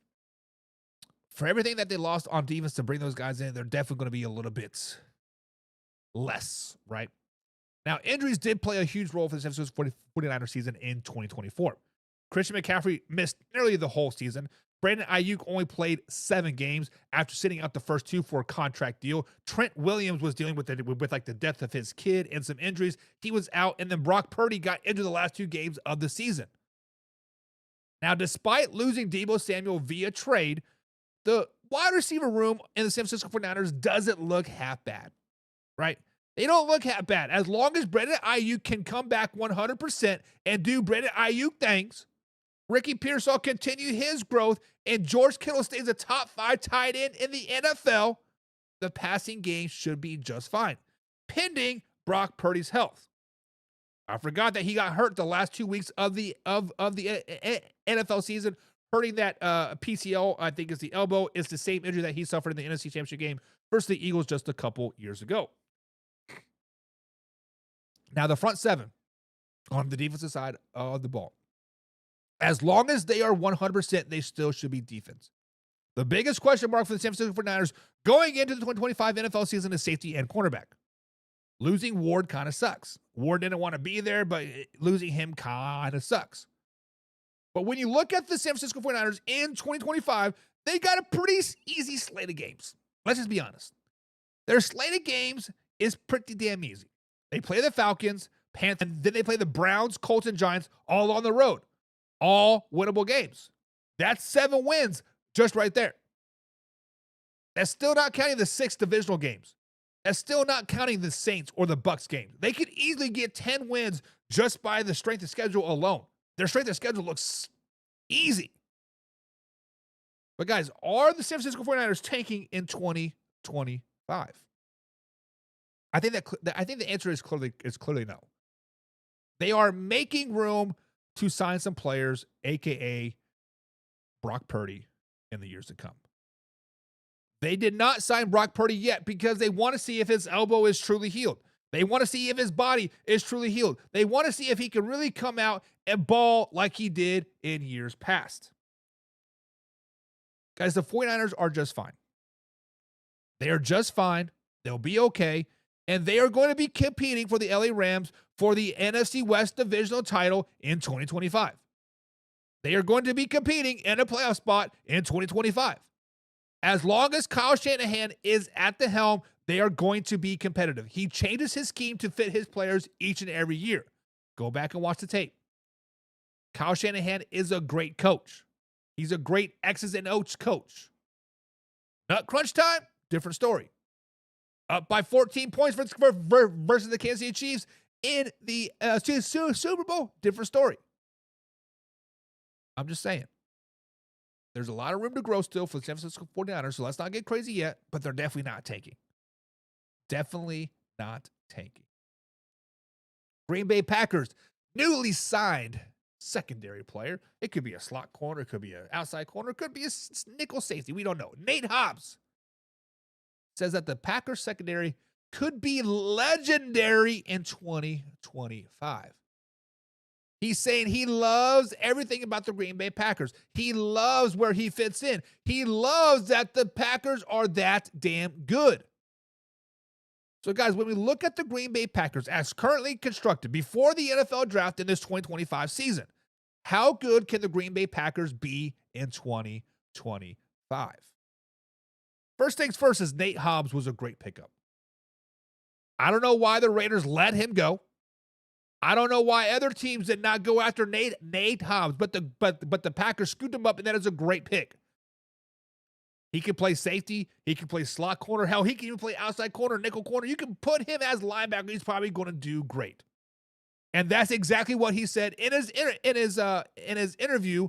for everything that they lost on defense to bring those guys in, they're definitely going to be a little bit less, right? Now, injuries did play a huge role for the San Francisco 49ers season in 2024. Christian McCaffrey missed nearly the whole season. Brandon Ayuk only played 7 games after sitting out the first 2 for a contract deal. Trent Williams was dealing with the death of his kid and some injuries. He was out, and then Brock Purdy got injured the last 2 games of the season. Now, despite losing Deebo Samuel via trade, the wide receiver room in the San Francisco 49ers doesn't look half bad, right? They don't look half bad. As long as Brandon Ayuk can come back 100% and do Brandon Ayuk things, Ricky Pearsall continue his growth, and George Kittle stays a top 5 tight end in the NFL, the passing game should be just fine, pending Brock Purdy's health. I forgot that he got hurt the last 2 weeks of the NFL season, hurting that PCL, I think is the elbow. It's the same injury that he suffered in the NFC Championship game versus the Eagles just a couple years ago. Now, the front 7 on the defensive side of the ball. As long as they are 100%, they still should be defense. The biggest question mark for the San Francisco 49ers going into the 2025 NFL season is safety and cornerback. Losing Ward kind of sucks. Ward didn't want to be there, but losing him kind of sucks. But when you look at the San Francisco 49ers in 2025, they got a pretty easy slate of games. Let's just be honest. Their slate of games is pretty damn easy. They play the Falcons, Panthers, and then they play the Browns, Colts, and Giants all on the road. All winnable games. That's 7 wins just right there. That's still not counting the 6 divisional games. That's still not counting the Saints or the Bucs games. They could easily get 10 wins just by the strength of schedule alone. Their strength of schedule looks easy. But guys, are the San Francisco 49ers tanking in 2025? I think the answer is clearly no. They are making room to sign some players, aka Brock Purdy, in the years to come. They did not sign Brock Purdy yet because they want to see if his elbow is truly healed. They want to see if his body is truly healed. They want to see if he can really come out and ball like he did in years past. Guys, the 49ers are just fine. They are just fine. They'll be okay. And they are going to be competing for the LA Rams for the NFC West divisional title in 2025. They are going to be competing in a playoff spot in 2025. As long as Kyle Shanahan is at the helm, they are going to be competitive. He changes his scheme to fit his players each and every year. Go back and watch the tape. Kyle Shanahan is a great coach. He's a great X's and O's coach. Nut crunch time, different story. Up by 14 points versus the Kansas City Chiefs in the Super Bowl, different story. I'm just saying. There's a lot of room to grow still for the San Francisco 49ers, so let's not get crazy yet, but they're definitely not tanking. Definitely not tanking. Green Bay Packers, newly signed secondary player. It could be a slot corner, it could be an outside corner, it could be a nickel safety. We don't know. Nate Hobbs says that the Packers secondary could be legendary in 2025. He's saying he loves everything about the Green Bay Packers. He loves where he fits in. He loves that the Packers are that damn good. So, guys, when we look at the Green Bay Packers as currently constructed before the NFL draft in this 2025 season, how good can the Green Bay Packers be in 2025? First things first is Nate Hobbs was a great pickup. I don't know why the Raiders let him go. I don't know why other teams did not go after Nate Hobbs, but the Packers scooped him up, and that is a great pick. He can play safety. He can play slot corner. Hell, he can even play outside corner, nickel corner. You can put him as linebacker. He's probably going to do great. And that's exactly what he said in his interview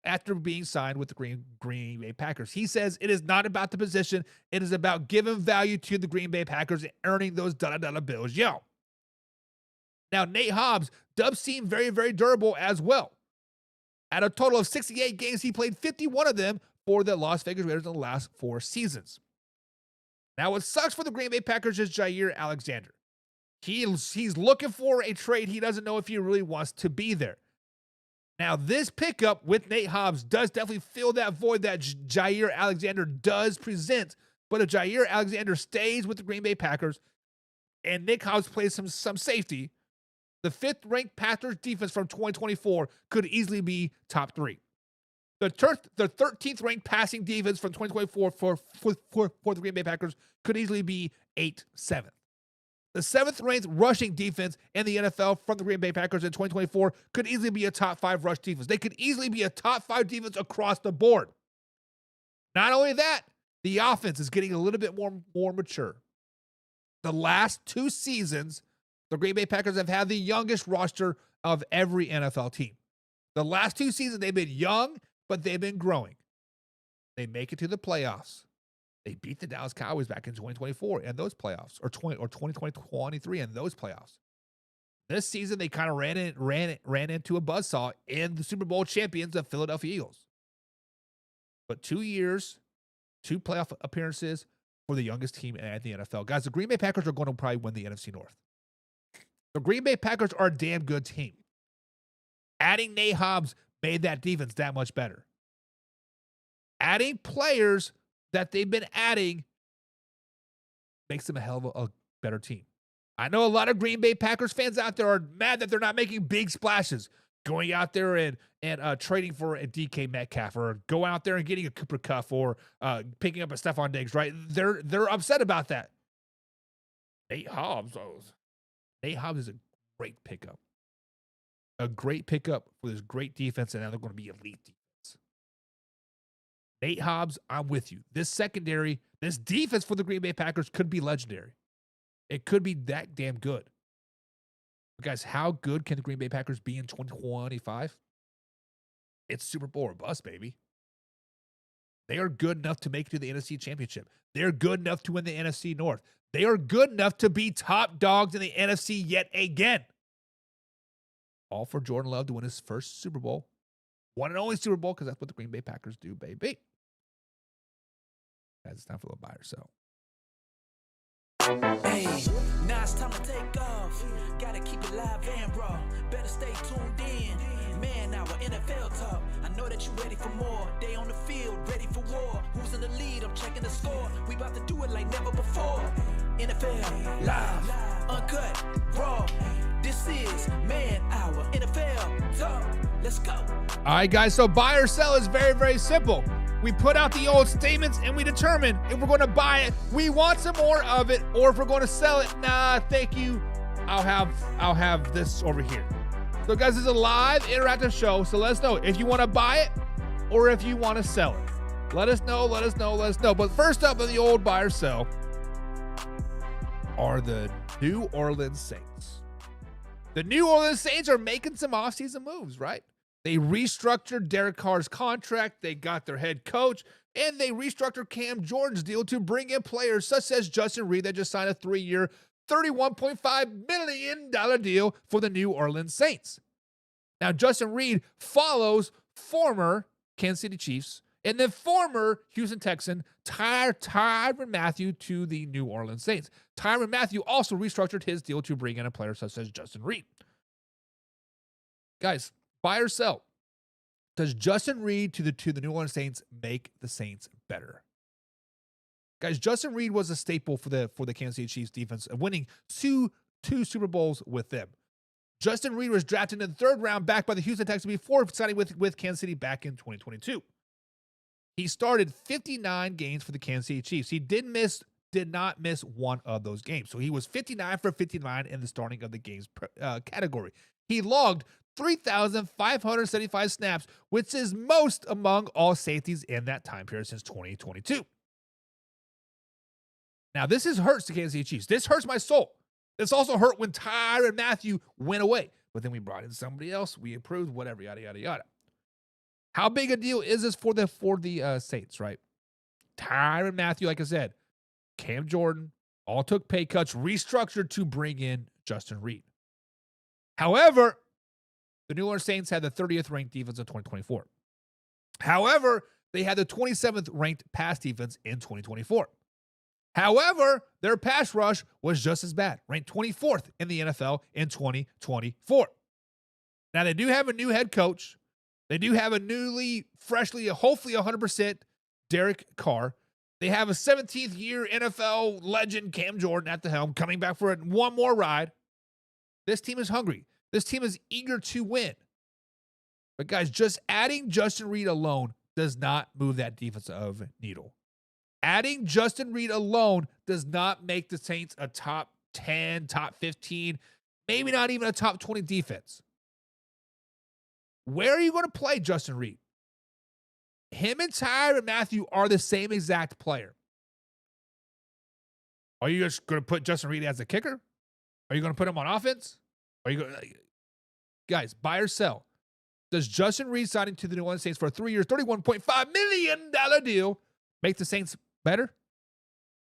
after being signed with the Green Bay Packers. He says it is not about the position. It is about giving value to the Green Bay Packers and earning those dollar bills. Yo. Now, Nate Hobbs does seem very, very durable as well. At a total of 68 games, he played 51 of them for the Las Vegas Raiders in the last 4 seasons. Now, what sucks for the Green Bay Packers is Jair Alexander. He's looking for a trade. He doesn't know if he really wants to be there. Now, this pickup with Nate Hobbs does definitely fill that void that Jair Alexander does present. But if Jair Alexander stays with the Green Bay Packers and Nick Hobbs plays some safety, the 5th-ranked Packers defense from 2024 could easily be top 3. The 13th-ranked passing defense from 2024 for the Green Bay Packers could easily be 7th. The 7th-ranked rushing defense in the NFL from the Green Bay Packers in 2024 could easily be a top 5 rush defense. They could easily be a top 5 defense across the board. Not only that, the offense is getting a little bit more mature. The last 2 seasons, the Green Bay Packers have had the youngest roster of every NFL team. The last 2 seasons, they've been young, but they've been growing. They make it to the playoffs. They beat the Dallas Cowboys back in 2024 in those playoffs, or 2023 in those playoffs. This season, they kind of ran into a buzzsaw in the Super Bowl champions, the Philadelphia Eagles. But 2 years, 2 playoff appearances for the youngest team in the NFL. Guys, the Green Bay Packers are going to probably win the NFC North. The Green Bay Packers are a damn good team. Adding Nate Hobbs made that defense that much better. Adding players that they've been adding makes them a hell of a better team. I know a lot of Green Bay Packers fans out there are mad that they're not making big splashes, going out there and trading for a DK Metcalf, or go out there and getting a Cooper Kupp, or picking up a Stephon Diggs, right? They're upset about that. Nate Hobbs is a great pickup. A great pickup for this great defense, and now they're going to be elite defense. Nate Hobbs, I'm with you. This secondary, this defense for the Green Bay Packers could be legendary. It could be that damn good. But guys, how good can the Green Bay Packers be in 2025? It's Super Bowl or bust, baby. They are good enough to make it to the NFC Championship. They're good enough to win the NFC North. They are good enough to be top dogs in the NFC yet again. All for Jordan Love to win his first Super Bowl. One and only Super Bowl, because that's what the Green Bay Packers do, baby. Guys, it's time for a little buy or sell. Hey, now it's time to take off. Gotta keep it live and raw. Better stay tuned in. Man, our NFL talk. I know that you ready for more. They on the field, ready for war. Who's in the lead? I'm checking the score. We about to do it like never before. NFL live, uncut, raw. This is Man Hour NFL talk. Let's go. All right, guys. So buy or sell is very, very simple. We put out the old statements and we determine if we're going to buy it, we want some more of it, or if we're going to sell it, nah, thank you. I'll have this over here. So guys, this is a live interactive show. So let us know if you want to buy it or if you want to sell it. Let us know. But first up in the old buy or sell are the New Orleans Saints. The New Orleans Saints are making some offseason moves, right? They restructured Derek Carr's contract, they got their head coach, and they restructured Cam Jordan's deal to bring in players such as Justin Reed that just signed a 3-year, $31.5 million deal for the New Orleans Saints. Now, Justin Reed follows former Kansas City Chiefs and then former Houston Texan Tyrann Mathieu to the New Orleans Saints. Tyrann Mathieu also restructured his deal to bring in a player such as Justin Reed. Guys, buy or sell? Does Justin Reed to the New Orleans Saints make the Saints better? Guys, Justin Reed was a staple for the Kansas City Chiefs defense, winning two Super Bowls with them. Justin Reed was drafted in the 3rd round back by the Houston Texans before signing with Kansas City back in 2022. He started 59 games for the Kansas City Chiefs. He did not miss one of those games. So he was 59 for 59 in the starting of the games category. He logged 3,575 snaps, which is most among all safeties in that time period since 2022. Now, this hurts the Kansas City Chiefs. This hurts my soul. This also hurt when Tyrann Mathieu went away. But then we brought in somebody else. We approved, whatever, yada, yada, yada. How big a deal is this for the Saints, right? Tyrann Mathieu, like I said, Cam Jordan, all took pay cuts, restructured to bring in Justin Reed. However, the New Orleans Saints had the 30th ranked defense in 2024. However, they had the 27th ranked pass defense in 2024. However, their pass rush was just as bad, ranked 24th in the NFL in 2024. Now, they do have a new head coach. They do have a freshly, hopefully 100% Derek Carr. They have a 17th year NFL legend, Cam Jordan, at the helm, coming back for one more ride. This team is hungry. This team is eager to win. But guys, just adding Justin Reed alone does not move that defensive needle. Adding Justin Reed alone does not make the Saints a top 10, top 15, maybe not even a top 20 defense. Where are you going to play Justin Reed? Him and Tyrann Mathieu are the same exact player. Are you just going to put Justin Reed as a kicker? Are you going to put him on offense? Are you going to... Guys, buy or sell? Does Justin Reed signing to the New Orleans Saints for a 3-year, $31.5 million deal make the Saints better?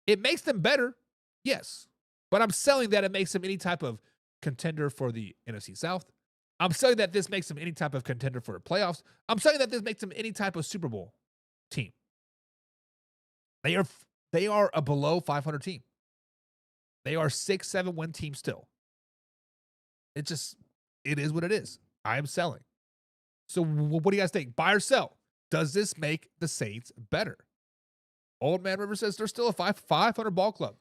It makes them better, yes. But I'm selling that it makes them any type of contender for the NFC South. I'm selling that this makes them any type of contender for the playoffs. I'm selling that this makes them any type of Super Bowl team. They are a below 500 team. They are 6-7 win team still. It is what it is. I am selling. So what do you guys think? Buy or sell? Does this make the Saints better? Old Man River says they're still a 500 ball club.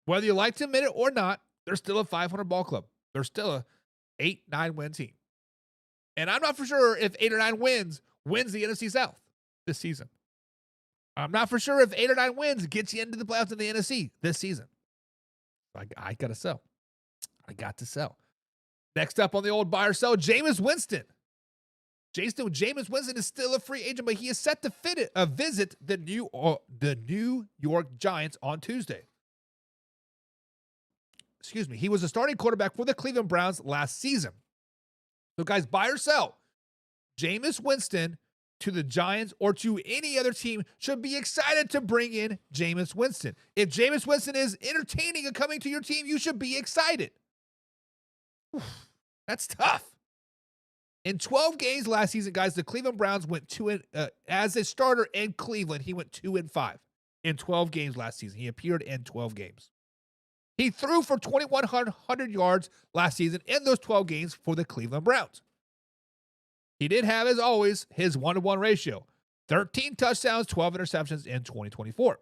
Whether you like to admit it or not, they're still a 500 ball club. They're still a 8-9 win team. And I'm not for sure if 8 or 9 wins the NFC South this season. I'm not for sure if 8 or 9 wins gets you into the playoffs in the NFC this season. I got to sell. I got to sell. Next up on the old buy or sell, Jameis Winston. Jameis Winston is still a free agent, but he is set to visit the New York Giants on Tuesday. Excuse me. He was a starting quarterback for the Cleveland Browns last season. So, guys, buy or sell. Jameis Winston to the Giants or to any other team should be excited to bring in Jameis Winston. If Jameis Winston is entertaining and coming to your team, you should be excited. That's tough. In 12 games last season, guys, the Cleveland Browns went as a starter in Cleveland, he went 2-5 in 12 games last season. He appeared in 12 games. He threw for 2,100 yards last season in those 12 games for the Cleveland Browns. He did have, as always, his 1-to-1 ratio. 13 touchdowns, 12 interceptions in 2024.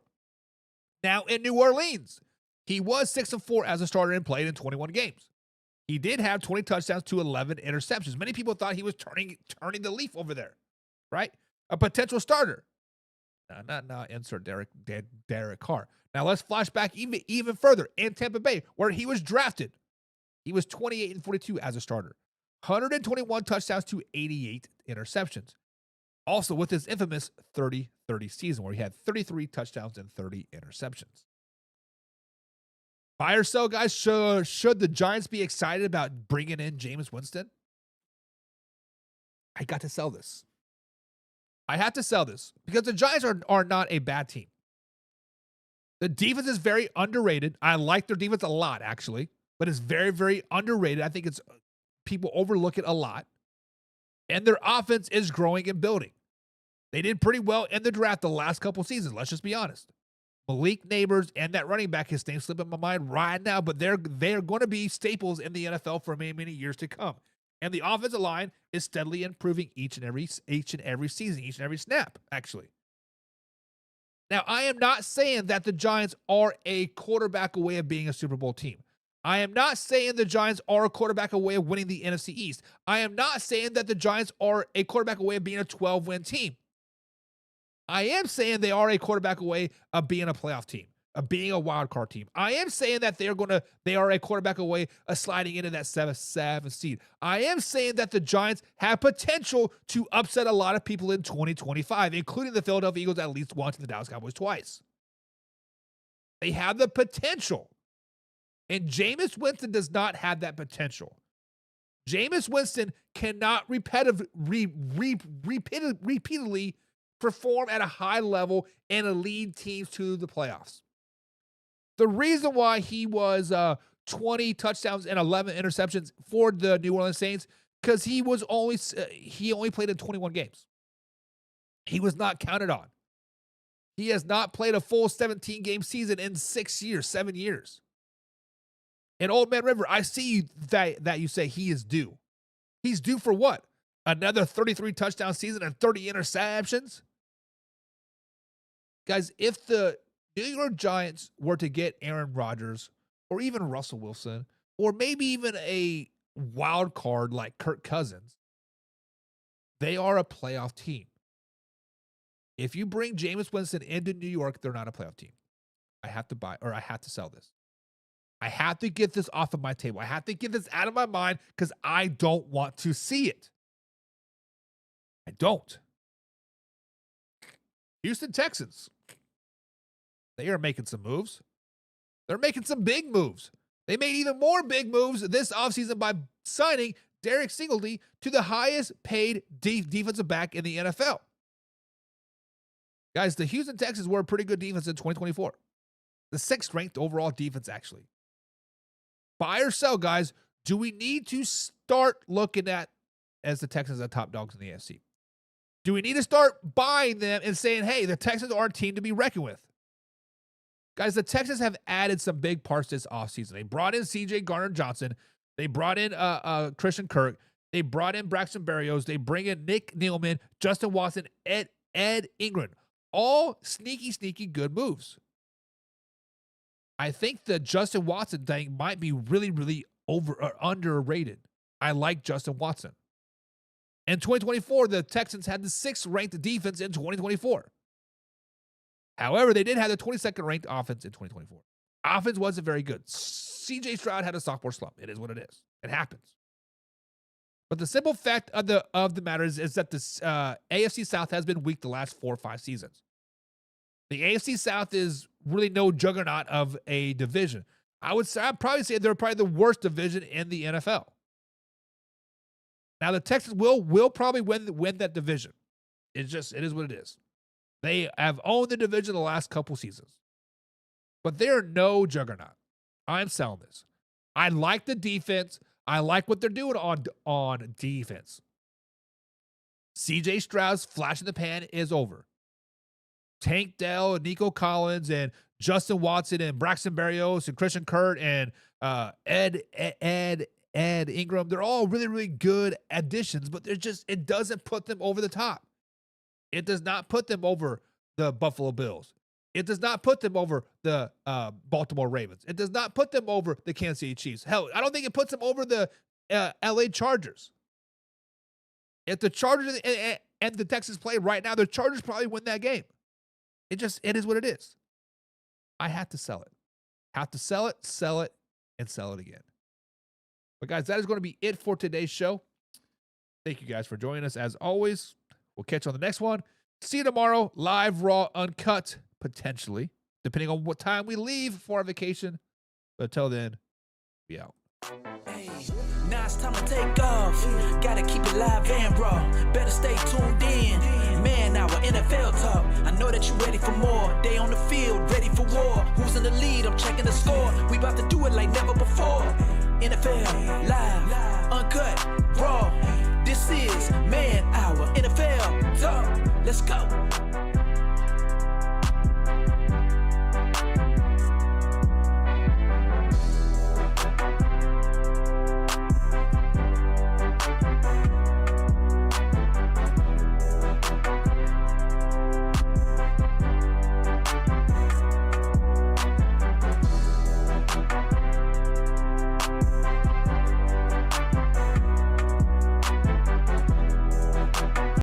Now, in New Orleans, he was 6-4 as a starter and played in 21 games. He did have 20 touchdowns to 11 interceptions. Many people thought he was turning the leaf over there, right? A potential starter. Not insert Derek Carr. Now let's flash back even further in Tampa Bay, where he was drafted. He was 28-42 as a starter. 121 touchdowns to 88 interceptions. Also with his infamous 30-30 season, where he had 33 touchdowns and 30 interceptions. Buy or sell, guys? Should the Giants be excited about bringing in Jameis Winston? I got to sell this. I have to sell this because the Giants are not a bad team. The defense is very underrated. I like their defense a lot, actually, but it's very, very underrated. I think people overlook it a lot. And their offense is growing and building. They did pretty well in the draft the last couple seasons. Let's just be honest. Malik Neighbors and that running back, his name's slipping my mind right now, but they're going to be staples in the NFL for many, many years to come. And the offensive line is steadily improving each and every season, each and every snap, actually. Now, I am not saying that the Giants are a quarterback away of being a Super Bowl team. I am not saying the Giants are a quarterback away of winning the NFC East. I am not saying that the Giants are a quarterback away of being a 12-win team. I am saying they are a quarterback away of being a playoff team, of being a wild card team. I am saying that they are a quarterback away of sliding into that 7th seed. I am saying that the Giants have potential to upset a lot of people in 2025, including the Philadelphia Eagles at least once and the Dallas Cowboys twice. They have the potential. And Jameis Winston does not have that potential. Jameis Winston cannot repeatedly perform at a high level and lead teams to the playoffs. The reason why he was 20 touchdowns and 11 interceptions for the New Orleans Saints, because he only played in 21 games. He was not counted on. He has not played a full 17-game season in 7 years. And Old Man River, I see that you say he is due. He's due for what? Another 33 touchdown season and 30 interceptions? Guys, if the New York Giants were to get Aaron Rodgers or even Russell Wilson or maybe even a wild card like Kirk Cousins, they are a playoff team. If you bring Jameis Winston into New York, they're not a playoff team. I have to sell this. I have to get this off of my table. I have to get this out of my mind because I don't want to see it. I don't. Houston Texans. They are making some moves. They're making some big moves. They made even more big moves this offseason by signing Derek Singletary to the highest paid defensive back in the NFL. Guys, the Houston Texans were a pretty good defense in 2024. The 6th ranked overall defense, actually. Buy or sell, guys. Do we need to start looking at as the Texans are top dogs in the AFC? Do we need to start buying them and saying, hey, the Texans are a team to be reckoned with? Guys, the Texans have added some big parts this offseason. They brought in C.J. Garner-Johnson. They brought in Christian Kirk. They brought in Braxton Berrios. They bring in Nick Nealman, Justin Watson, Ed Ingram. All sneaky good moves. I think the Justin Watson thing might be really underrated. I like Justin Watson. In 2024, the Texans had the 6th ranked defense in 2024. However, they did have the 22nd ranked offense in 2024. Offense wasn't very good. CJ Stroud had a sophomore slump. It is what it is. It happens. But the simple fact of the matter is that the AFC South has been weak the last 4 or 5 seasons. The AFC South is really no juggernaut of a division. I'd probably say they're probably the worst division in the NFL. Now the Texans will probably win that division. It is what it is. They have owned the division the last couple seasons. But they're no juggernaut. I'm selling this. I like the defense. I like what they're doing on defense. CJ Stroud's flash in the pan is over. Tank Dell and Nico Collins and Justin Watson and Braxton Berrios and Christian Kirk and Ed Ingram, they're all really good additions, but it doesn't put them over the top. It does not put them over the Buffalo Bills. It does not put them over the Baltimore Ravens. It does not put them over the Kansas City Chiefs. Hell, I don't think it puts them over the LA Chargers. If the Chargers and the Texans play right now, the Chargers probably win that game. It is what it is. I have to sell it. Have to sell it, and sell it again. But guys, that is going to be it for today's show. Thank you guys for joining us. As always, we'll catch you on the next one. See you tomorrow, live, raw, uncut, potentially, depending on what time we leave for our vacation. But until then, be out. Hey, now it's time to take off. Gotta keep it live and raw. Better stay tuned in. Man, our NFL talk. I know that you're ready for more. They on the field, ready for war. Who's in the lead? I'm checking the score. We about to do it like never before. NFL live, uncut, raw. This is Man Hour NFL talk. Let's go.